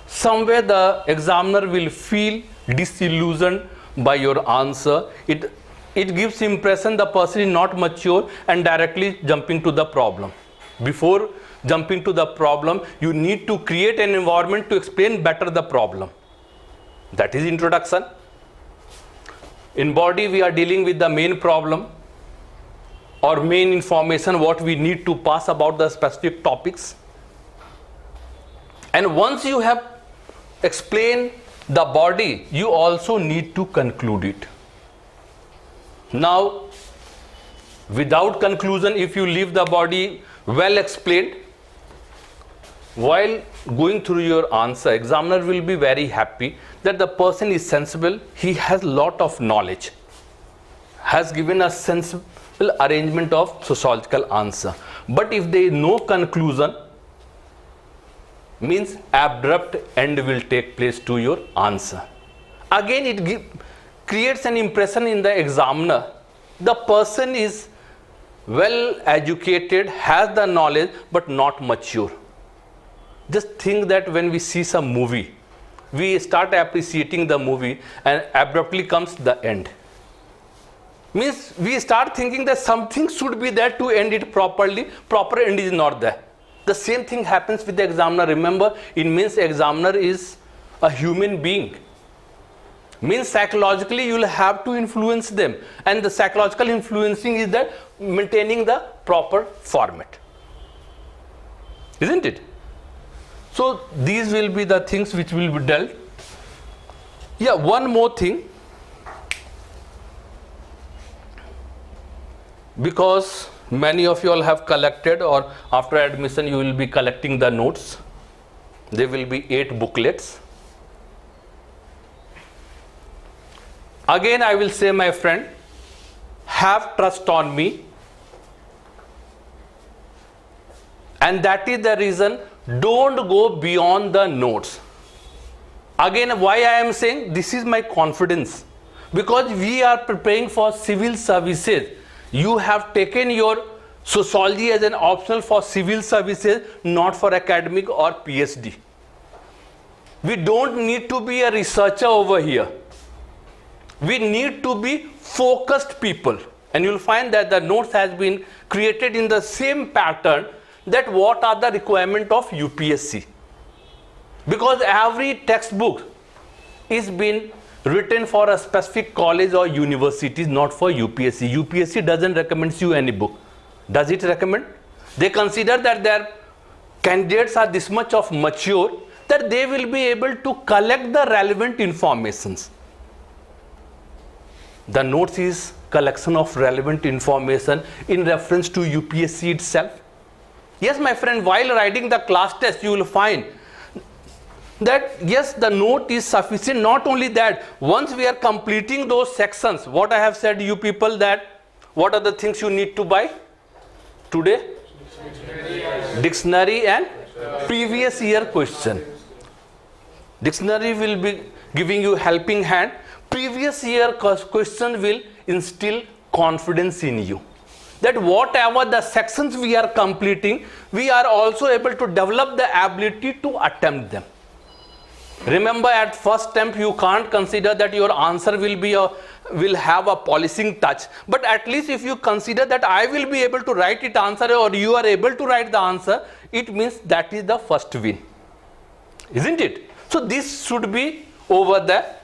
somewhere the examiner will feel disillusioned by your answer. It gives impression the person is not mature and directly jumping to the problem. Before jumping to the problem, you need to create an environment to explain better the problem. That is introduction. In body, we are dealing with the main problem or main information what we need to pass about the specific topics. And once you have explained the body, you also need to conclude it. Now, without conclusion, if you leave the body well explained, while going through your answer, examiner will be very happy that the person is sensible, he has lot of knowledge, has given a sensible arrangement of sociological answer. But if there is no conclusion, means abrupt end will take place to your answer. Again, it creates an impression in the examiner. The person is well educated, has the knowledge, but not mature. Just think that when we see some movie, we start appreciating the movie and abruptly comes the end. Means we start thinking that something should be there to end it properly. Proper end is not there. The same thing happens with the examiner. Remember, it means examiner is a human being. Means psychologically you will have to influence them, and the psychological influencing is that maintaining the proper format, isn't it? So these will be the things which will be dealt. Yeah, one more thing, because many of you all have collected, or after admission you will be collecting the notes. There will be 8 booklets. Again, I will say, my friend, have trust on me. And that is the reason, don't go beyond the notes. Again, why I am saying this is my confidence? Because we are preparing for civil services. You have taken your sociology as an optional for civil services, not for academic or PhD. We don't need to be a researcher over here. We need to be focused people, and you'll find that the notes has been created in the same pattern, that what are the requirement of UPSC, because every textbook is been written for a specific college or university, not for UPSC. UPSC doesn't recommend you any book. Does it recommend? They consider that their candidates are this much of mature that they will be able to collect the relevant informations. The notes is collection of relevant information in reference to UPSC itself. Yes, my friend, while writing the class test, you will find that yes, the note is sufficient. Not only that, once we are completing those sections, what I have said you people, that what are the things you need to buy today? Dictionary and previous year question. Dictionary will be giving you helping hand. Previous year question will instill confidence in you, that whatever the sections we are completing, we are also able to develop the ability to attempt them. Remember, at first attempt you can't consider that your answer will have a polishing touch, but at least if you consider that I will be able to write it answer, or you are able to write the answer, it means that is the first win, isn't it? So this should be over there.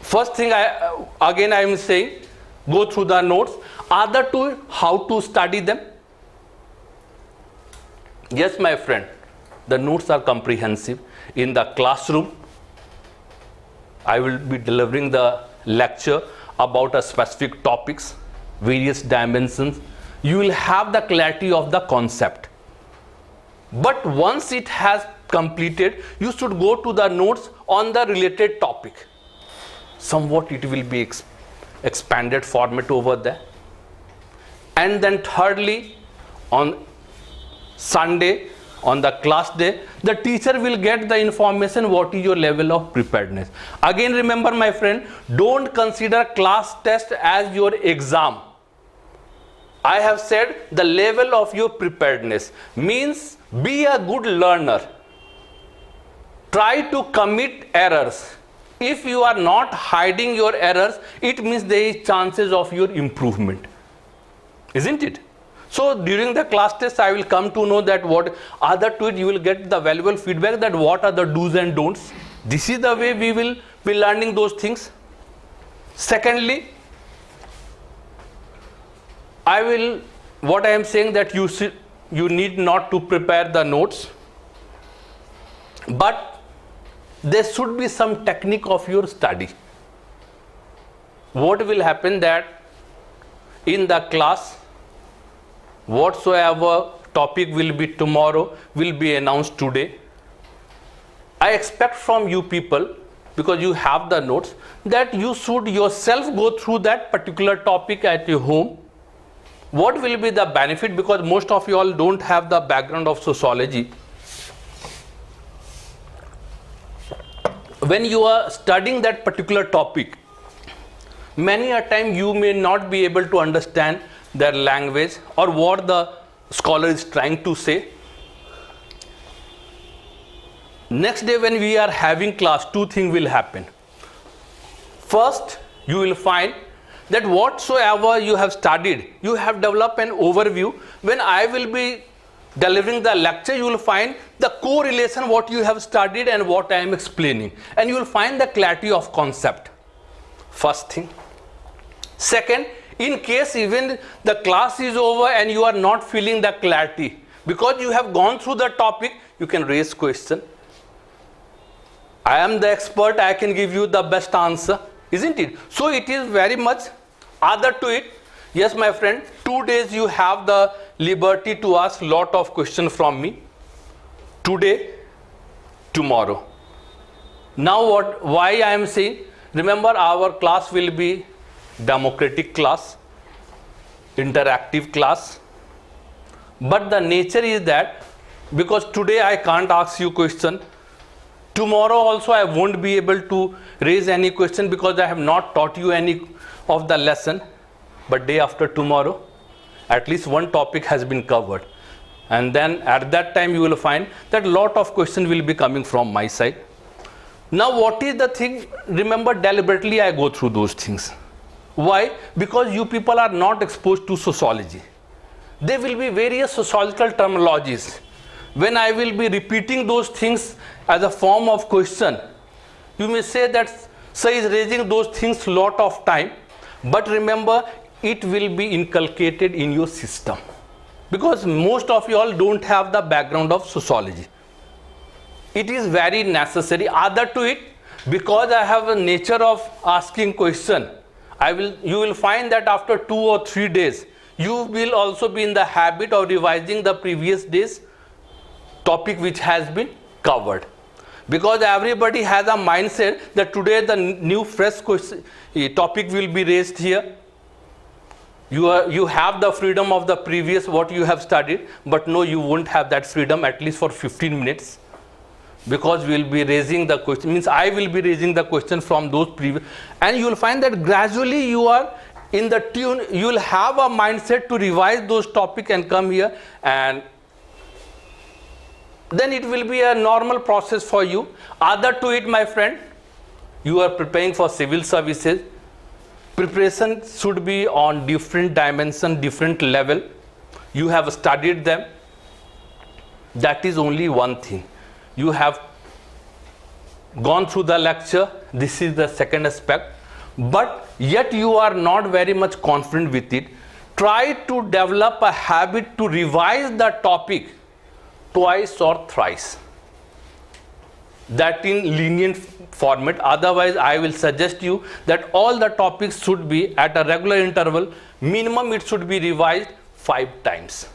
First thing I am saying, go through the notes. Other two, how to study them. Yes, my friend, the notes are comprehensive. In the classroom, I will be delivering the lecture about a specific topics, various dimensions. You will have the clarity of the concept. But once it has completed, you should go to the notes on the related topic. Somewhat it will be expanded format over there. And then thirdly, on Sunday, on the class day, the teacher will get the information what is your level of preparedness. Again, remember, my friend, don't consider class test as your exam. I have said the level of your preparedness means be a good learner. Try to commit errors. If you are not hiding your errors, it means there is chances of your improvement, isn't it? So during the class test, I will come to know that what other to it, you will get the valuable feedback, that what are the do's and don'ts. This is the way we will be learning those things. Secondly, what I am saying, that you need not to prepare the notes, but there should be some technique of your study. What will happen, that in the class, whatsoever topic will be tomorrow will be announced today. I expect from you people, because you have the notes, that you should yourself go through that particular topic at your home. What will be the benefit, because most of you all don't have the background of sociology. When you are studying that particular topic, many a time you may not be able to understand their language or what the scholar is trying to say. Next day when we are having class, two things will happen. First, you will find that whatsoever you have studied, you have developed an overview. When I will be delivering the lecture, you will find the correlation what you have studied and what I am explaining, and you will find the clarity of concept. First thing. Second, in case even the class is over and you are not feeling the clarity, because you have gone through the topic, you can raise question. I am the expert, I can give you the best answer, isn't it? So it is very much other to it. Yes, my friend, 2 days you have the liberty to ask lot of questions from me. Today, tomorrow. Now why I am saying, remember our class will be democratic class, interactive class. But the nature is that, because today I can't ask you question, tomorrow also I won't be able to raise any question because I have not taught you any of the lesson. But day after tomorrow, at least one topic has been covered. And then at that time you will find that lot of questions will be coming from my side. Now what is the thing? Remember, deliberately I go through those things. Why? Because you people are not exposed to sociology. There will be various sociological terminologies. When I will be repeating those things as a form of question, you may say that sir is raising those things lot of time, but remember, it will be inculcated in your system, because most of you all don't have the background of sociology. It is very necessary. Other to it, because I have a nature of asking question, you will find that after 2 or 3 days you will also be in the habit of revising the previous day's topic which has been covered. Because everybody has a mindset that today the new fresh topic will be raised here. You have the freedom of the previous what you have studied, but no, you won't have that freedom at least for 15 minutes. Because we will be raising the question, means I will be raising the question from those previous, and you will find that gradually you are in the tune, you will have a mindset to revise those topics and come here, and then it will be a normal process for you. Other to it, my friend, you are preparing for civil services. Preparation should be on different dimension, different level. You have studied them. That is only one thing. You have gone through the lecture. This is the second aspect. But yet you are not very much confident with it. Try to develop a habit to revise the topic twice or thrice. That in lenient format. Otherwise, I will suggest you that all the topics should be at a regular interval. Minimum it should be revised 5 times.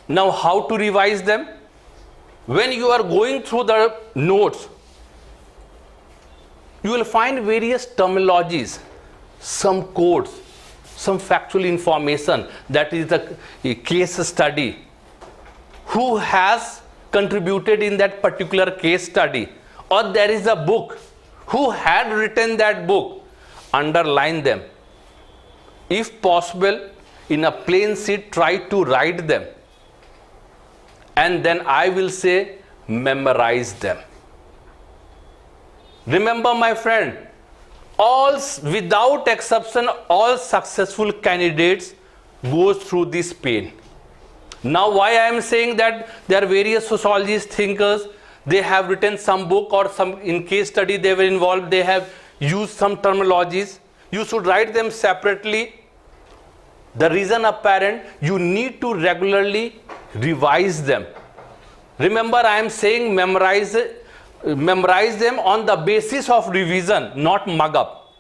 Now, how to revise them? When you are going through the notes, you will find various terminologies, some codes, some factual information, that is the case study. Who has contributed in that particular case study? Or there is a book. Who had written that book? Underline them. If possible, in a plain sheet, try to write them. And then I will say, memorize them. Remember, my friend, without exception, all successful candidates go through this pain. Now, why I am saying that there are various sociologists, thinkers, they have written some book or some in case study they were involved, they have used some terminologies. You should write them separately. The reason apparent, you need to regularly revise them. Remember, I am saying memorize them on the basis of revision, not mug up.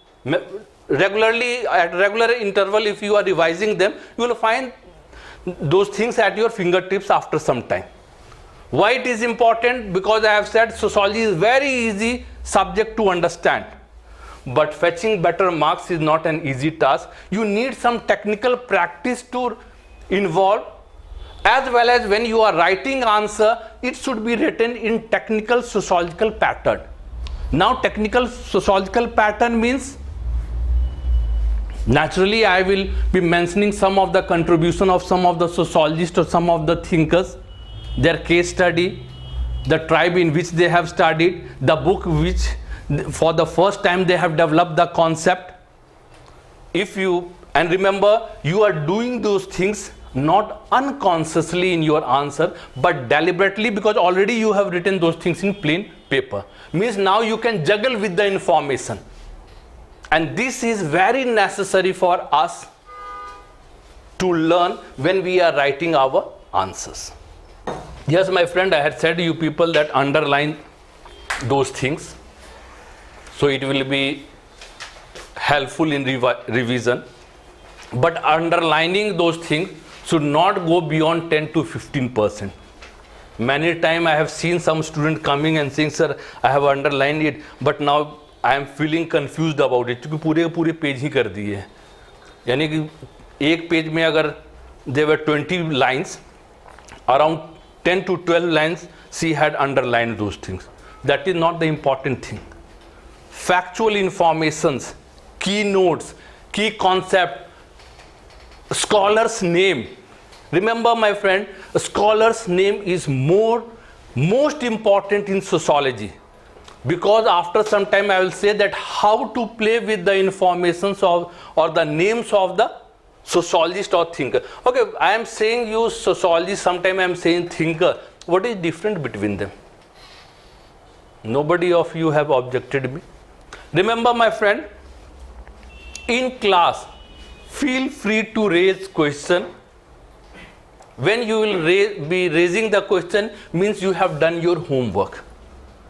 Regularly, at regular interval, if you are revising them, you will find those things at your fingertips after some time. Why it is important? Because I have said sociology is very easy subject to understand. But fetching better marks is not an easy task. You need some technical practice to involve, as well as when you are writing answer, it should be written in technical sociological pattern. Now, technical sociological pattern means, naturally I will be mentioning some of the contribution of some of the sociologists or some of the thinkers, their case study, the tribe in which they have studied, the book which for the first time they have developed the concept. And remember, you are doing those things not unconsciously in your answer, but deliberately, because already you have written those things in plain paper. Means now you can juggle with the information. And this is very necessary for us to learn when we are writing our answers. Yes, my friend, I had said you people that underline those things. So it will be helpful in revision. But underlining those things should not go beyond 10 to 15%. Many times I have seen some student coming and saying, sir, I have underlined it, but now I am feeling confused about it. क्योंकि पूरे पूरे page ही कर दिए हैं. यानी कि एक page में अगर there were 20 lines, around 10 to 12 lines she had underlined those things. That is not the important thing. Factual informations, key notes, key concept, scholar's name. Remember, my friend, a scholar's name is most important in sociology, because after some time I will say that how to play with the informations of or the names of the sociologist or thinker. Okay, I am saying you sociologist, sometime I am saying thinker. What is different between them? Nobody of you have objected me. Remember, my friend, in class, feel free to raise question. When you will be raising the question, means you have done your homework.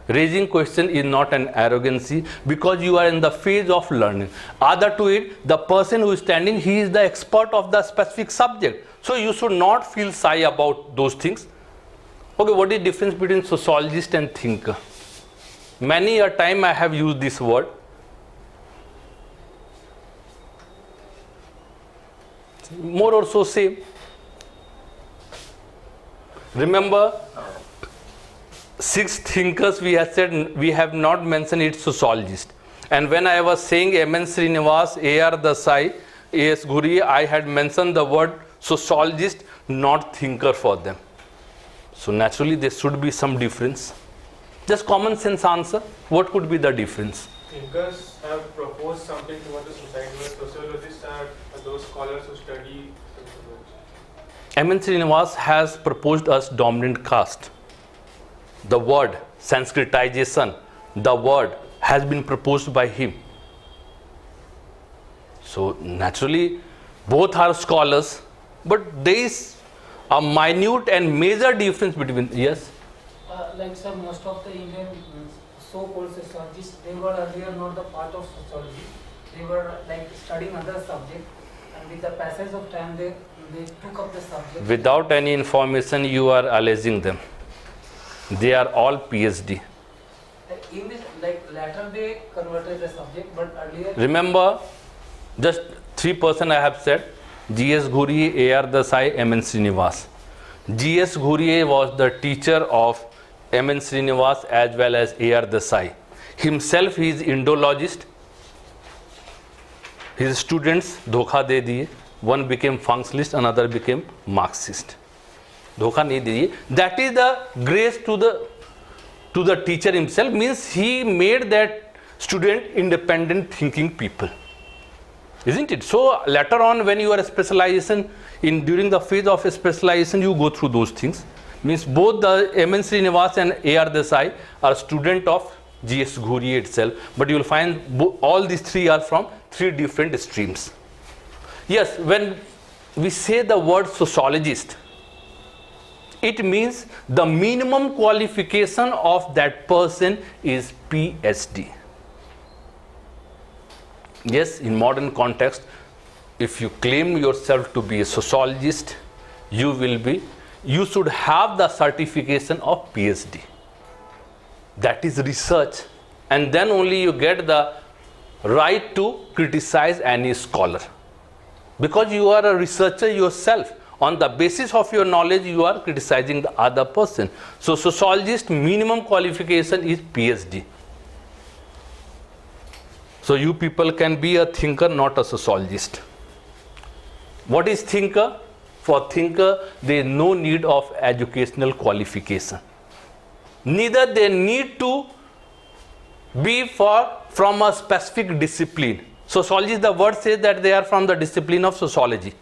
Raising question is not an arrogancy because you are in the phase of learning. Other to it, the person who is standing, he is the expert of the specific subject. So you should not feel shy about those things. Okay, what is the difference between sociologist and thinker? Many a time I have used this word. More or so same. Remember, 6 thinkers we have said, we have not mentioned it sociologist. And when I was saying M.N. Srinivas, A.R. Desai, A.S. Ghuri, I had mentioned the word sociologist, not thinker for them. So naturally there should be some difference. Just common sense answer. What could be the difference?
Thinkers have proposed something towards the society, where sociologists are those scholars who study sociology.
M.N. Srinivas has proposed us dominant caste. The word Sanskritization, the word has been proposed by him. So naturally both are scholars, but there is a minute and major difference between. Yes?
Like sir, most of the Indian so-called sociologists, they were earlier not the part of sociology. They were like studying other subject, and with the passage of time they took up the subject.
Without any information you are alleging them. They are all PhD.
In this, like later they converted the subject, but earlier.
Remember, just 3% I have said: G.S. Ghuri, A.R. Desai, M.N. Srinivas. G.S. Ghuri was the teacher of M.N. Srinivas as well as A.R. Desai. Himself, he is Indologist. His students धोखा दे दिए. One became functionalist, another became Marxist. धोखा नहीं दिए. That is the grace to the teacher himself, means he made that student independent thinking people. Isn't it? So later on when you are a specialization, during the phase of a specialization you go through those things. Means both the M.N. Srinivas and A.R. Desai are student of G.S. Ghuri itself, but you will find all these 3 are from 3 different streams. Yes, when we say the word sociologist, it means the minimum qualification of that person is PhD. Yes, in modern context, if you claim yourself to be a sociologist, you should have the certification of PhD. That is research, and then only you get the right to criticize any scholar, because you are a researcher yourself. On the basis of your knowledge you are criticizing the other person. So sociologist minimum qualification is PhD. So you people can be a thinker, not a sociologist. What is thinker? For thinker there is no need of educational qualification. Neither they need to be from a specific discipline. Sociologists, the word says that they are from the discipline of sociology.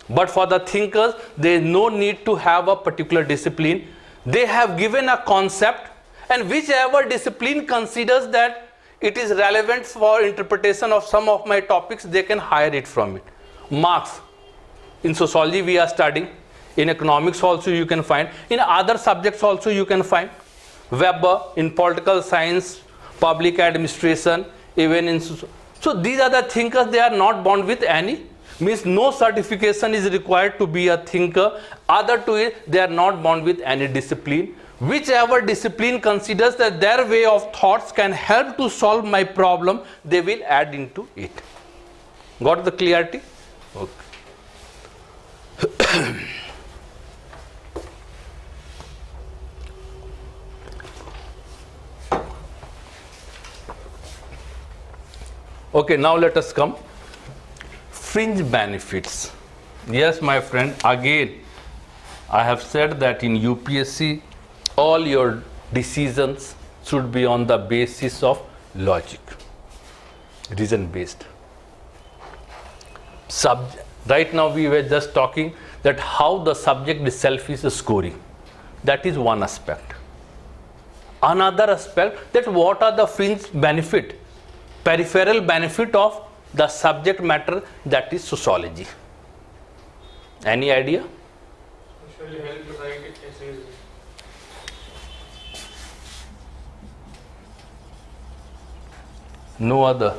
But for the thinkers, there is no need to have a particular discipline. They have given a concept, and whichever discipline considers that it is relevant for interpretation of some of my topics, they can hire it from it. Marx, in sociology we are studying. In economics also you can find. In other subjects also you can find. Weber in political science, public administration, even in. So these are the thinkers, they are not bound with any. Means no certification is required to be a thinker. Other to it, they are not bound with any discipline. Whichever discipline considers that their way of thoughts can help to solve my problem, they will add into it. Got the clarity? Okay. Okay, now let us come. Fringe benefits. Yes, my friend, again, I have said that in UPSC, all your decisions should be on the basis of logic, reason based. Right now we were just talking that how the subject itself is scoring. That is one aspect. Another aspect, that what are the fringe benefit, peripheral benefit of the subject matter, that is sociology. Any idea?
Usually help to write essays.
No other.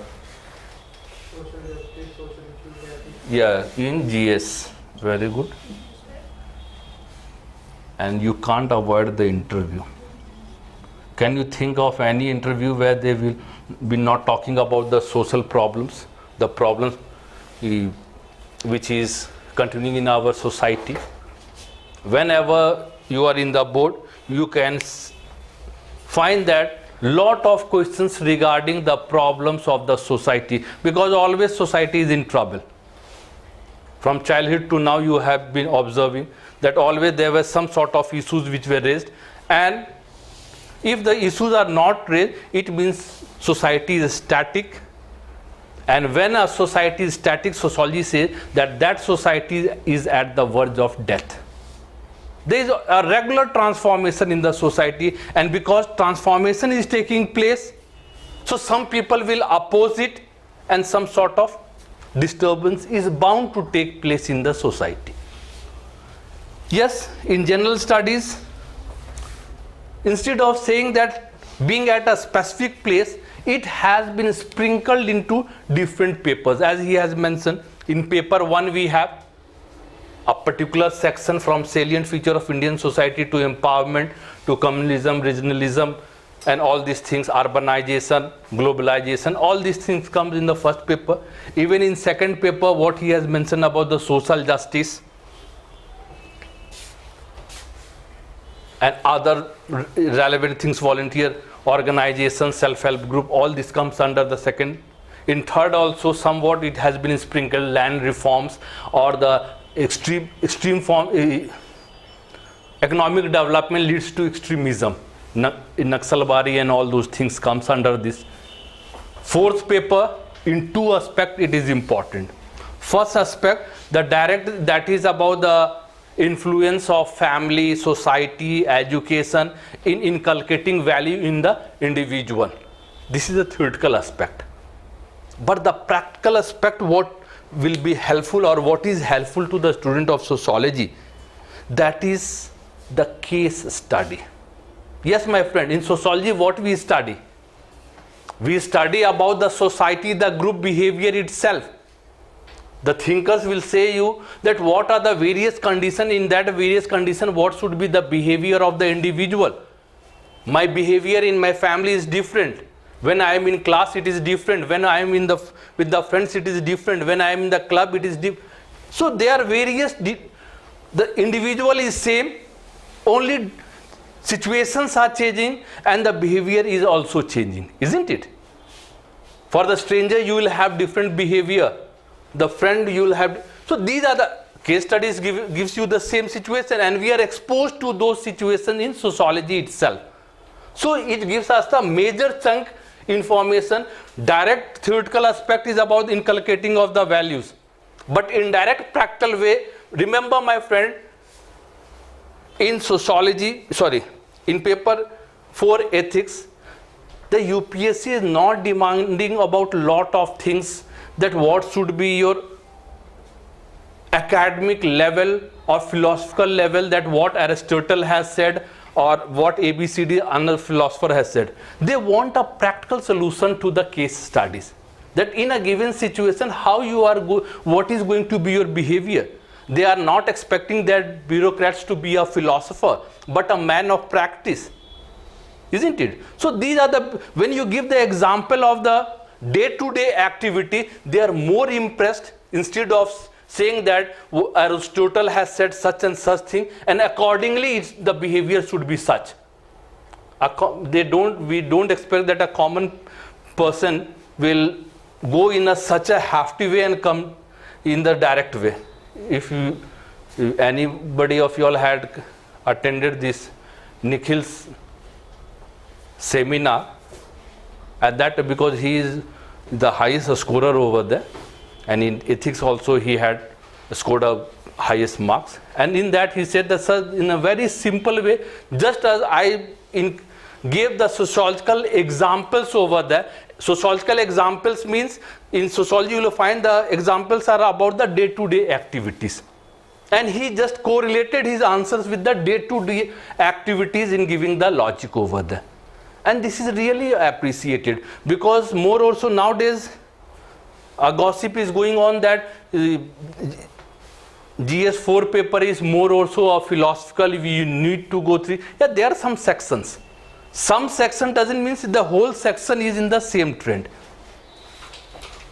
Social justice, social issues, ethics.
Yeah, in GS. Very good. And you can't avoid the interview. Can you think of any interview where they will be not talking about the social problems, the problems which is continuing in our society? Whenever you are in the board, you can find that lot of questions regarding the problems of the society, because always society is in trouble. From childhood to now, you have been observing that always there were some sort of issues which were raised, and if the issues are not raised, it means society is static. And when a society is static, sociology says that that society is at the verge of death. There is a regular transformation in the society, and because transformation is taking place, so some people will oppose it, and some sort of disturbance is bound to take place in the society. Yes, in general studies, instead of saying that being at a specific place, it has been sprinkled into different papers. As he has mentioned, in paper 1 we have a particular section from salient feature of Indian society to empowerment to communalism, regionalism, and all these things, urbanization, globalization, all these things comes in the first paper. Even in second paper, what he has mentioned about the social justice and other relevant things, volunteer organization, self-help group, all this comes under the second. In third also, somewhat it has been sprinkled, land reforms or the extreme form, economic development leads to extremism. Naxalbari and all those things comes under this. Fourth paper, in two aspects it is important. First aspect, the direct, that is about the influence of family, society, education in inculcating value in the individual. This is the theoretical aspect. But the practical aspect, what will be helpful or what is helpful to the student of sociology, that is the case study. Yes, my friend, in sociology what we study? We study about the society, the group behavior itself. The thinkers will say you that what are the various conditions, in that various condition what should be the behavior of the individual. My behavior in my family is different. When I am in class it is different. When I am in with the friends it is different. When I am in the club it is different. So there are various, the individual is same, only situations are changing and the behavior is also changing, isn't it? For the stranger you will have different behavior. The friend you will have. So these are the case studies gives you the same situation, and we are exposed to those situations in sociology itself. So it gives us the major chunk information. Direct theoretical aspect is about inculcating of the values, but indirect practical way, remember my friend, in sociology, in paper 4 ethics, the UPSC is not demanding about lot of things, that what should be your academic level or philosophical level, that what Aristotle has said or what ABCD another philosopher has said. They want a practical solution to the case studies, that in a given situation how you are what is going to be your behavior. They are not expecting that bureaucrats to be a philosopher but a man of practice, isn't it? So these are the, when you give the example of the day-to-day activity, they are more impressed, instead of saying that Aristotle has said such and such thing and accordingly the behavior should be such. We don't expect that a common person will go in such a hefty way and come in the direct way. If anybody of you all had attended this Nikhil's seminar, at that, because he is the highest scorer over there, and in ethics also he had scored a highest marks, and in that he said that, sir, in a very simple way, just as I gave the sociological examples over there. Sociological examples means in sociology you will find the examples are about the day-to-day activities, and he just correlated his answers with the day-to-day activities in giving the logic over there. And this is really appreciated, because more also nowadays a gossip is going on that GS4 paper is more also a philosophical, we need to go through. Yeah, there are some sections. Some section doesn't mean the whole section is in the same trend.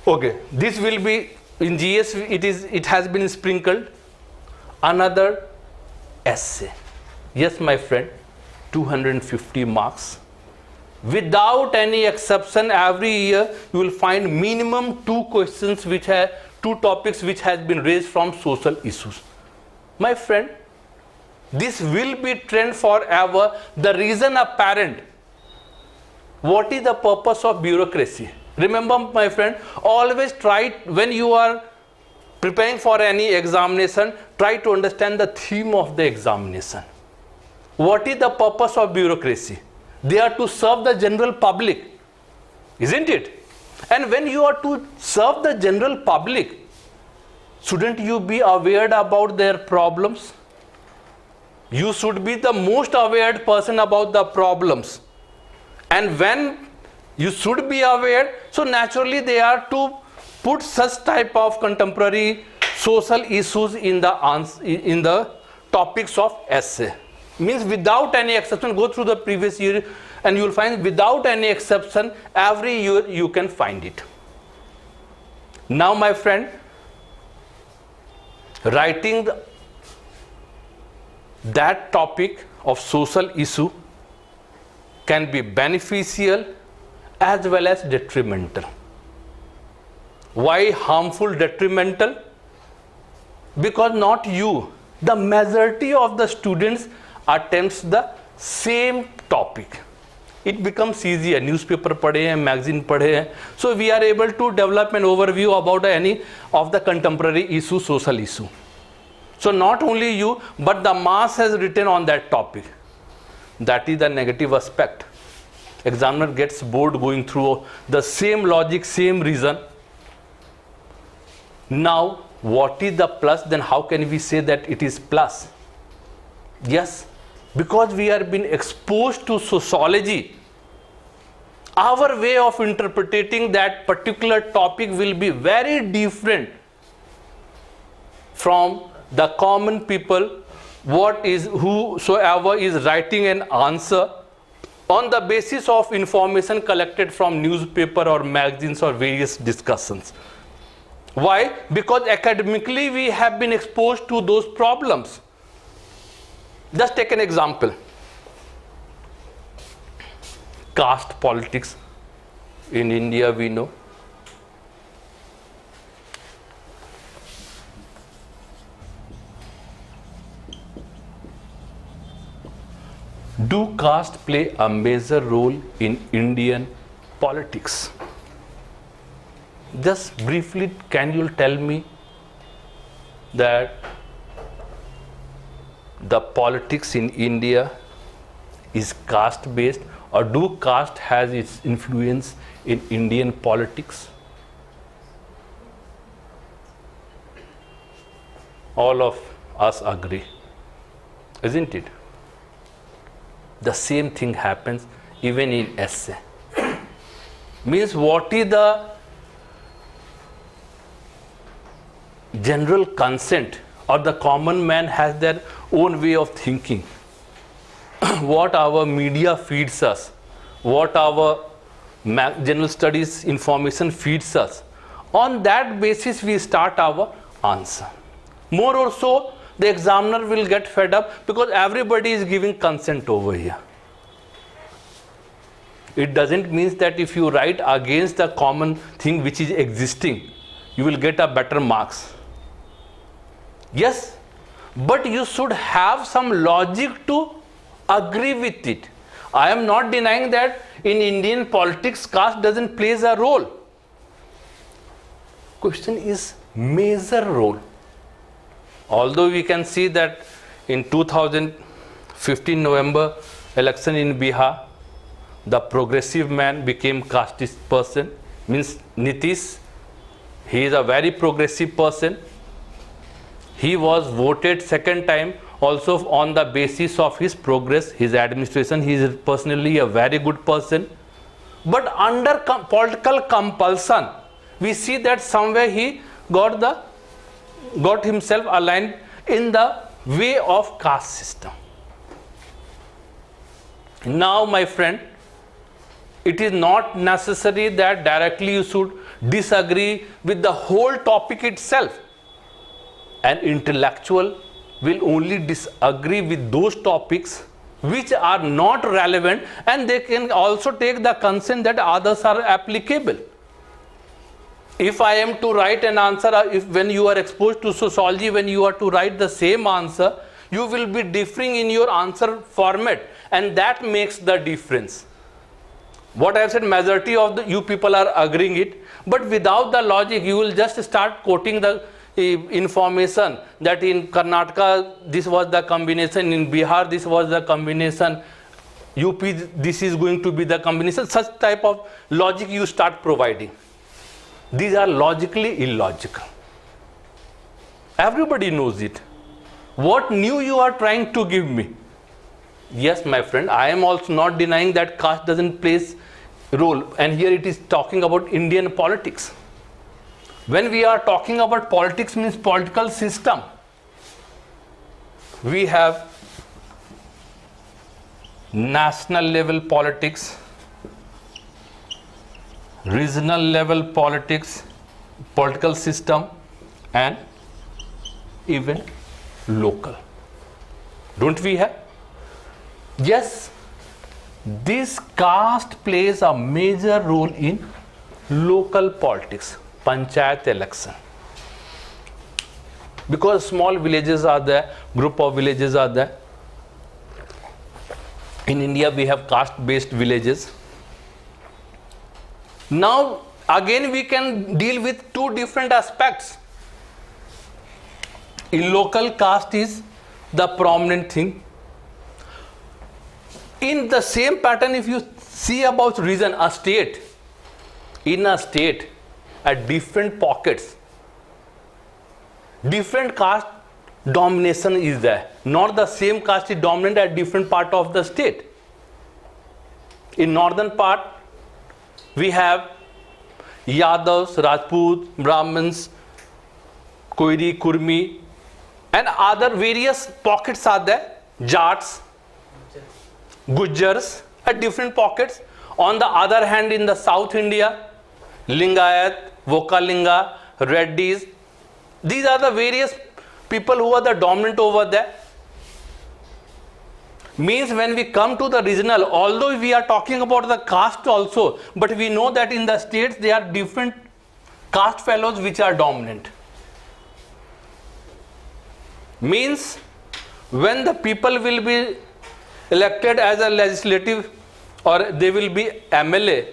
Okay, this will be in GS, it has been sprinkled. Another essay. Yes, my friend, 250 marks. Without any exception, every year you will find minimum 2 questions which have 2 topics which has been raised from social issues. My friend, this will be trend forever. The reason apparent. What is the purpose of bureaucracy? Remember, my friend, always try, when you are preparing for any examination, try to understand the theme of the examination. What is the purpose of bureaucracy? They are to serve the general public, isn't it? And when you are to serve the general public, shouldn't you be aware about their problems? You should be the most aware person about the problems. And when you should be aware, so naturally they are to put such type of contemporary social issues in the topics of essay. Means without any exception, go through the previous year and you will find without any exception, every year you can find it. Now, my friend, writing that topic of social issue can be beneficial as well as detrimental. Why harmful, detrimental? Because not you, the majority of the students attempts the same topic. It becomes easier. Newspaper padhe hain, magazine padhe hain. So we are able to develop an overview about any of the contemporary issue, social issue. So not only you, but the mass has written on that topic. That is the negative aspect. Examiner gets bored going through the same logic, same reason. Now, what is the plus? Then how can we say that it is plus? Yes, because we are being exposed to sociology, our way of interpreting that particular topic will be very different from the common people, whosoever is writing an answer on the basis of information collected from newspaper or magazines or various discussions. Why? Because academically we have been exposed to those problems. Just take an example. Caste politics in India, we know. Do caste play a major role in Indian politics? Just briefly, can you tell me that the politics in India is caste based, or do caste has its influence in Indian politics? All of us agree, isn't it? The same thing happens even in essay. Means what is the general consent, or the common man has their own way of thinking. What our media feeds us, what our general studies information feeds us, on that basis we start our answer. More or so, the examiner will get fed up because everybody is giving consent over here. It doesn't mean that if you write against the common thing which is existing, you will get a better marks. Yes, but you should have some logic to agree with it. I am not denying that in Indian politics caste doesn't play a role. Question is major role. Although we can see that in 2015 November election in Bihar, the progressive man became casteist person, means Nitish. He is a very progressive person. He was voted second time also on the basis of his progress, his administration. He is personally a very good person. But under political compulsion, we see that somewhere he got himself aligned in the way of caste system. Now, my friend, it is not necessary that directly you should disagree with the whole topic itself. An intellectual will only disagree with those topics which are not relevant, and they can also take the consent that others are applicable. If I am to write an answer, when you are exposed to sociology, when you are to write the same answer, you will be differing in your answer format, and that makes the difference. What I have said, majority of you people are agreeing it, but without the logic, you will just start quoting the information that in Karnataka this was the combination, in Bihar this was the combination, UP this is going to be the combination. Such type of logic you start providing. These are logically illogical. Everybody knows it. What new you are trying to give me? Yes, my friend, I am also not denying that caste doesn't play a role, and here it is talking about Indian politics. When we are talking about politics, means political system, we have national level politics, regional level politics, political system, and even local. Don't we have? Yes, this caste plays a major role in local politics, panchayat election. Because small villages are there, group of villages are there. In India, we have caste-based villages. Now, again, we can deal with two different aspects. In local, caste is the prominent thing. In the same pattern, if you see about region, a state, in a state, at different pockets, different caste domination is there. Not the same caste is dominant at different part of the state. In northern part, we have Yadavs, Rajputs, Brahmins, Koiri, Kurmi, and other various pockets are there. Jats, Gujars at different pockets. On the other hand, in the South India, Lingayat, Vokalinga, Reddys, these are the various people who are the dominant over there. Means when we come to the regional, although we are talking about the caste also, but we know that in the states there are different caste fellows which are dominant. Means when the people will be elected as a legislative, or they will be MLA,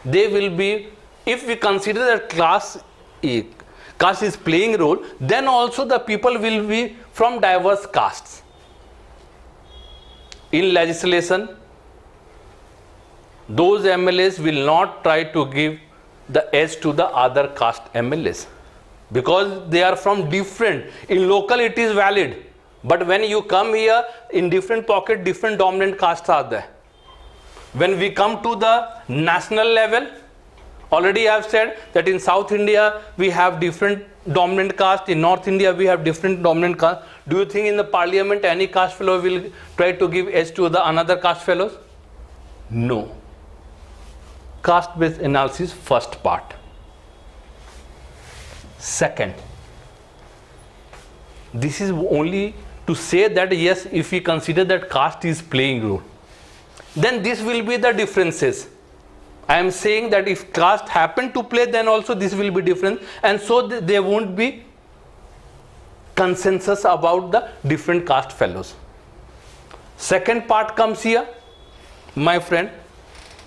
they will be, if we consider that caste is playing a role, then also the people will be from diverse castes. In legislation, those MLAs will not try to give the edge to the other caste MLAs because they are from different. In local it is valid, but when you come here, in different pocket, different dominant castes are there. When we come to the national level, already I have said that in South India we have different dominant caste, in North India we have different dominant caste. Do you think in the parliament any caste fellow will try to give edge to the another caste fellows? No. Caste based analysis, first part. Second, this is only to say that yes, if we consider that caste is playing role, then this will be the differences. I am saying that if caste happen to play, then also this will be different, and so there won't be consensus about the different caste fellows. Second part comes here, my friend.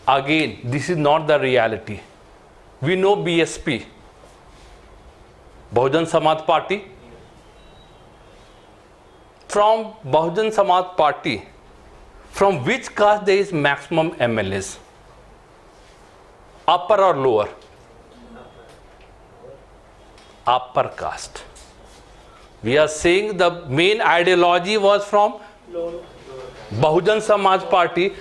Again, this is not the reality. We know BSP, Bahujan Samaj Party. From Bahujan Samaj Party, from which caste there is maximum MLAs? Upper or lower? Upper caste. We are saying the main ideology was from Bahujan Samaj Party.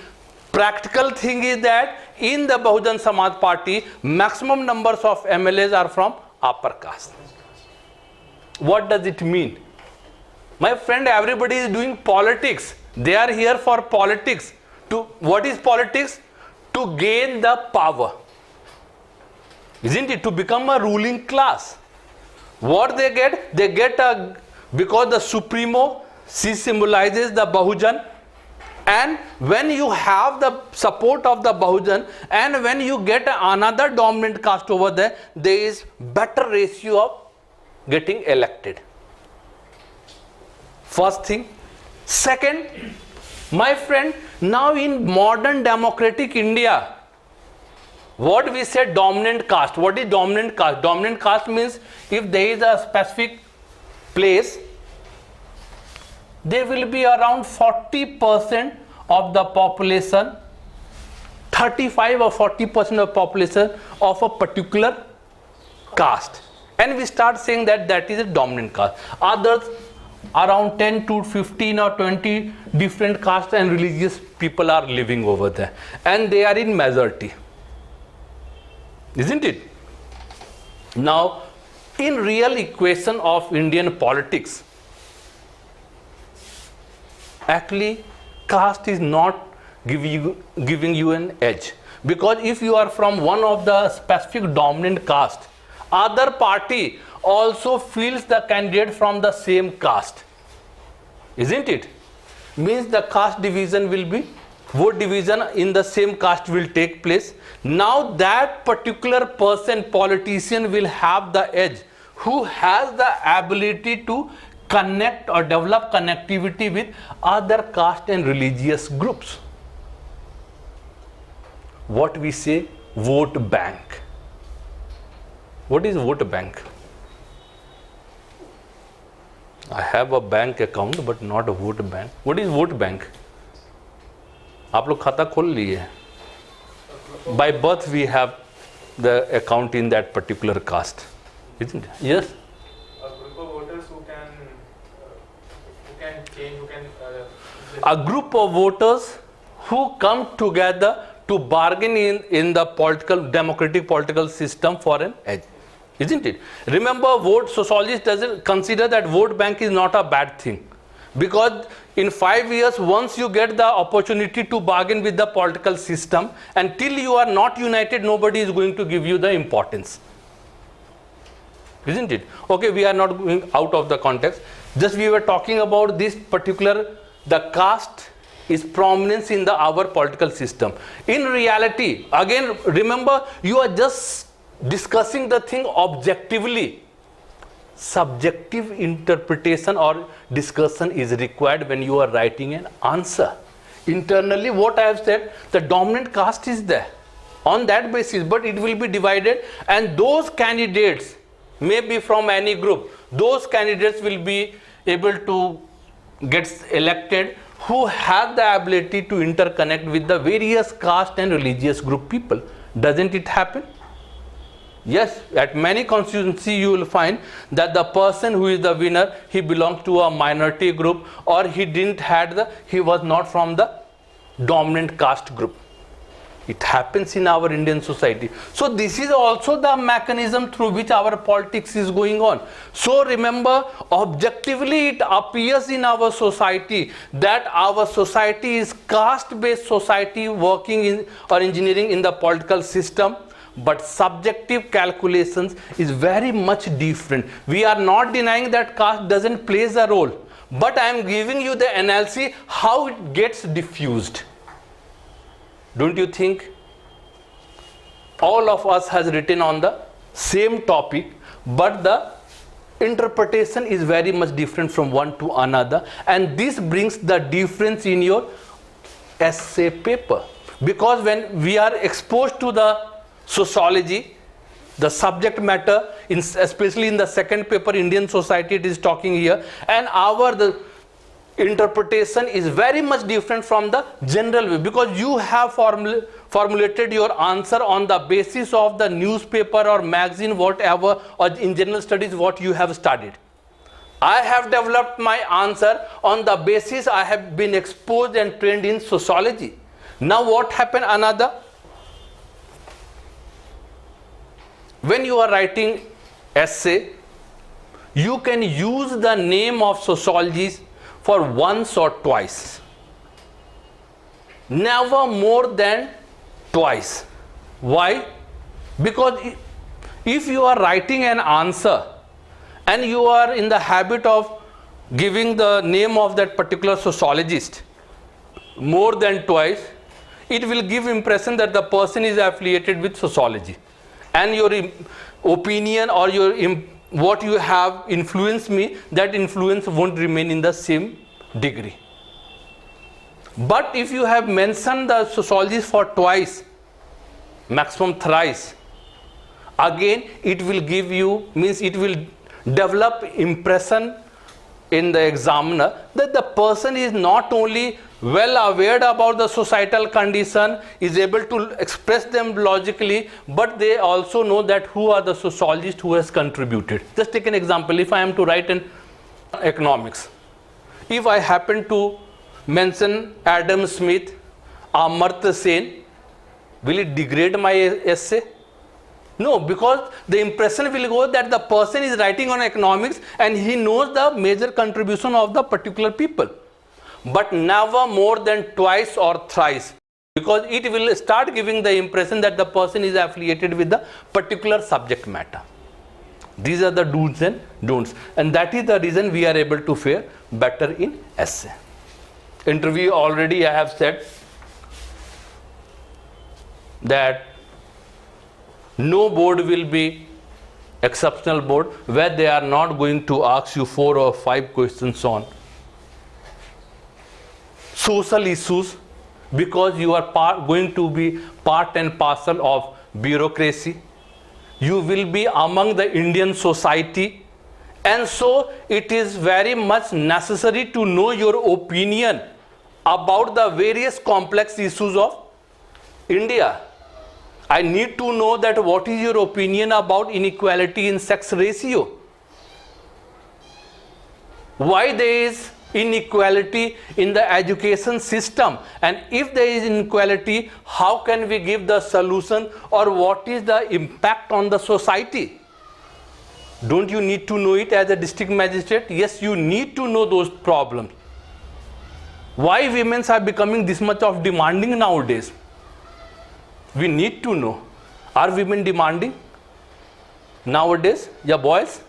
Practical thing is that in the Bahujan Samaj Party, maximum numbers of MLAs are from upper caste. What does it mean? My friend, everybody is doing politics. They are here for politics. What is politics? To gain the power. Isn't it? To become a ruling class. What they get? They get because the Supremo, she symbolizes the Bahujan. And when you have the support of the Bahujan and when you get another dominant caste over there, there is better ratio of getting elected. First thing. Second, my friend, now in modern democratic India, what we say dominant caste. What is dominant caste? Dominant caste means if there is a specific place, there will be around 40% of the population, 35 or 40% of population of a particular caste. And we start saying that that is a dominant caste. Others, around 10 to 15 or 20 different castes and religious people are living over there. And they are in majority. Isn't it? Now, in real equation of Indian politics, actually, caste is not giving you an edge. Because if you are from one of the specific dominant caste, other party also feels the candidate from the same caste. Isn't it? Means the caste division will be, vote division in the same caste will take place. Now that particular person, politician will have the edge, who has the ability to connect or develop connectivity with other caste and religious groups. What we say, vote bank. What is vote bank? I have a bank account but not a vote bank. What is vote bank? आप लोग खाता खोल लिए. By birth we have the account in that particular caste, isn't it? Yes.
A group of voters who can change,
A group of voters who come together to bargain in the democratic political system for an edge. Isn't it? Remember, sociologist doesn't consider that vote bank is not a bad thing. Because in 5 years, once you get the opportunity to bargain with the political system, until you are not united, nobody is going to give you the importance. Isn't it? Okay, we are not going out of the context. Just we were talking about this particular, the caste is prominence in our political system. In reality, again, remember, you are just discussing the thing objectively. Subjective interpretation or discussion is required when you are writing an answer. Internally, what I have said, the dominant caste is there on that basis, but it will be divided, and those candidates may be from any group. Those candidates will be able to get elected who have the ability to interconnect with the various caste and religious group people. Doesn't it happen? Yes, at many constituencies you will find that the person who is the winner, he belongs to a minority group, or he was not from the dominant caste group. It happens in our Indian society. So this is also the mechanism through which our politics is going on. So remember, objectively it appears in our society that our society is caste-based society working in or engineering in the political system. But subjective calculations is very much different. We are not denying that caste doesn't play a role, but I am giving you the analysis how it gets diffused. Don't you think? All of us has written on the same topic, but the interpretation is very much different from one to another, and this brings the difference in your essay paper. Because when we are exposed to the sociology, the subject matter, especially in the second paper, Indian society, it is talking here, and the interpretation is very much different from the general way, because you have formulated your answer on the basis of the newspaper or magazine, whatever, or in general studies what you have studied. I have developed my answer on the basis I have been exposed and trained in sociology. Now what happened another? When you are writing essay, you can use the name of sociologist for once or twice. Never more than twice. Why? Because if you are writing an answer and you are in the habit of giving the name of that particular sociologist more than twice, it will give impression that the person is affiliated with sociology, and your opinion or what you have influenced me, that influence won't remain in the same degree. But if you have mentioned the sociologist for twice, maximum thrice, again it will give you, means it will develop impression in the examiner that the person is not only well aware about the societal condition, is able to express them logically, but they also know that who are the sociologists who has contributed. Just take an example. If I am to write in economics, if I happen to mention Adam Smith, Amartya Sen, will it degrade my essay? No, because the impression will go that the person is writing on economics and he knows the major contribution of the particular people. But never more than twice or thrice, because it will start giving the impression that the person is affiliated with the particular subject matter. These are the do's and don'ts, and that is the reason we are able to fare better in essay. Interview, already I have said that no board will be exceptional board where they are not going to ask you 4 or 5 questions on social issues, because you are going to be part and parcel of bureaucracy. You will be among the Indian society, and so it is very much necessary to know your opinion about the various complex issues of India. I need to know that what is your opinion about inequality in sex ratio. Why there is inequality in the education system, and if there is inequality, how can we give the solution, or what is the impact on the society? Don't you need to know it as a district magistrate? Yes, you need to know those problems. Why women are becoming this much of demanding nowadays? We need to know. Are women demanding nowadays? Yeah, boys?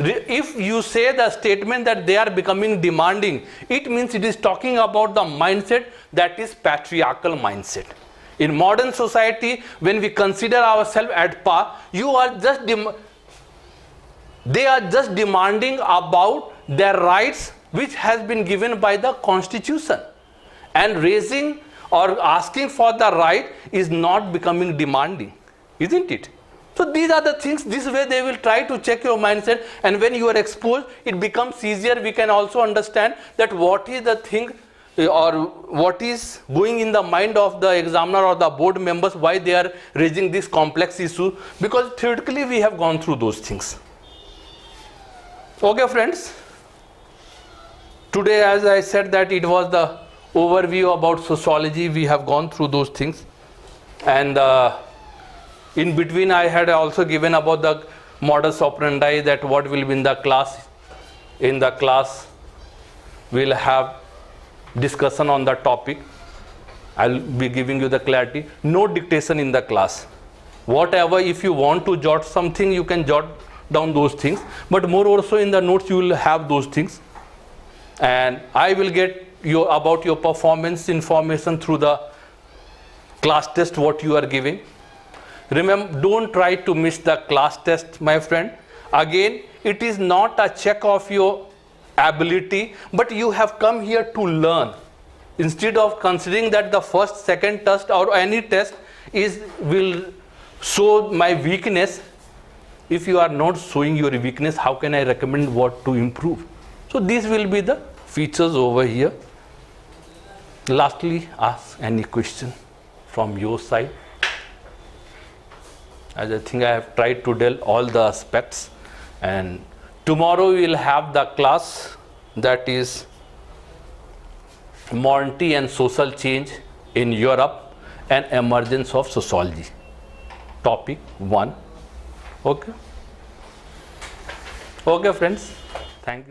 If you say the statement that they are becoming demanding, it means it is talking about the mindset that is patriarchal mindset. In modern society, when we consider ourselves at par, they are just demanding about their rights which has been given by the Constitution, and raising or asking for the right is not becoming demanding, isn't it? So these are the things, this way they will try to check your mindset, and when you are exposed, it becomes easier. We can also understand that what is the thing or what is going in the mind of the examiner or the board members, why they are raising this complex issue, because theoretically we have gone through those things. Okay friends, today as I said that it was the overview about sociology. We have gone through those things, and in between I had also given about the modus operandi, that what will be in the class. In the class we'll have discussion on the topic. I'll be giving you the clarity. No dictation in the class. Whatever, if you want to jot something, you can jot down those things, but more also in the notes you will have those things, and I will get about your performance information through the class test what you are giving. Remember, don't try to miss the class test, my friend. Again, it is not a check of your ability, but you have come here to learn. Instead of considering that the first, second test or any test will show my weakness, if you are not showing your weakness, how can I recommend what to improve? So these will be the features over here. Lastly, ask any question from your side. As I think I have tried to tell all the aspects. And tomorrow we will have the class that is modernity and social change in Europe and emergence of sociology, topic 1. Okay friends, thank you.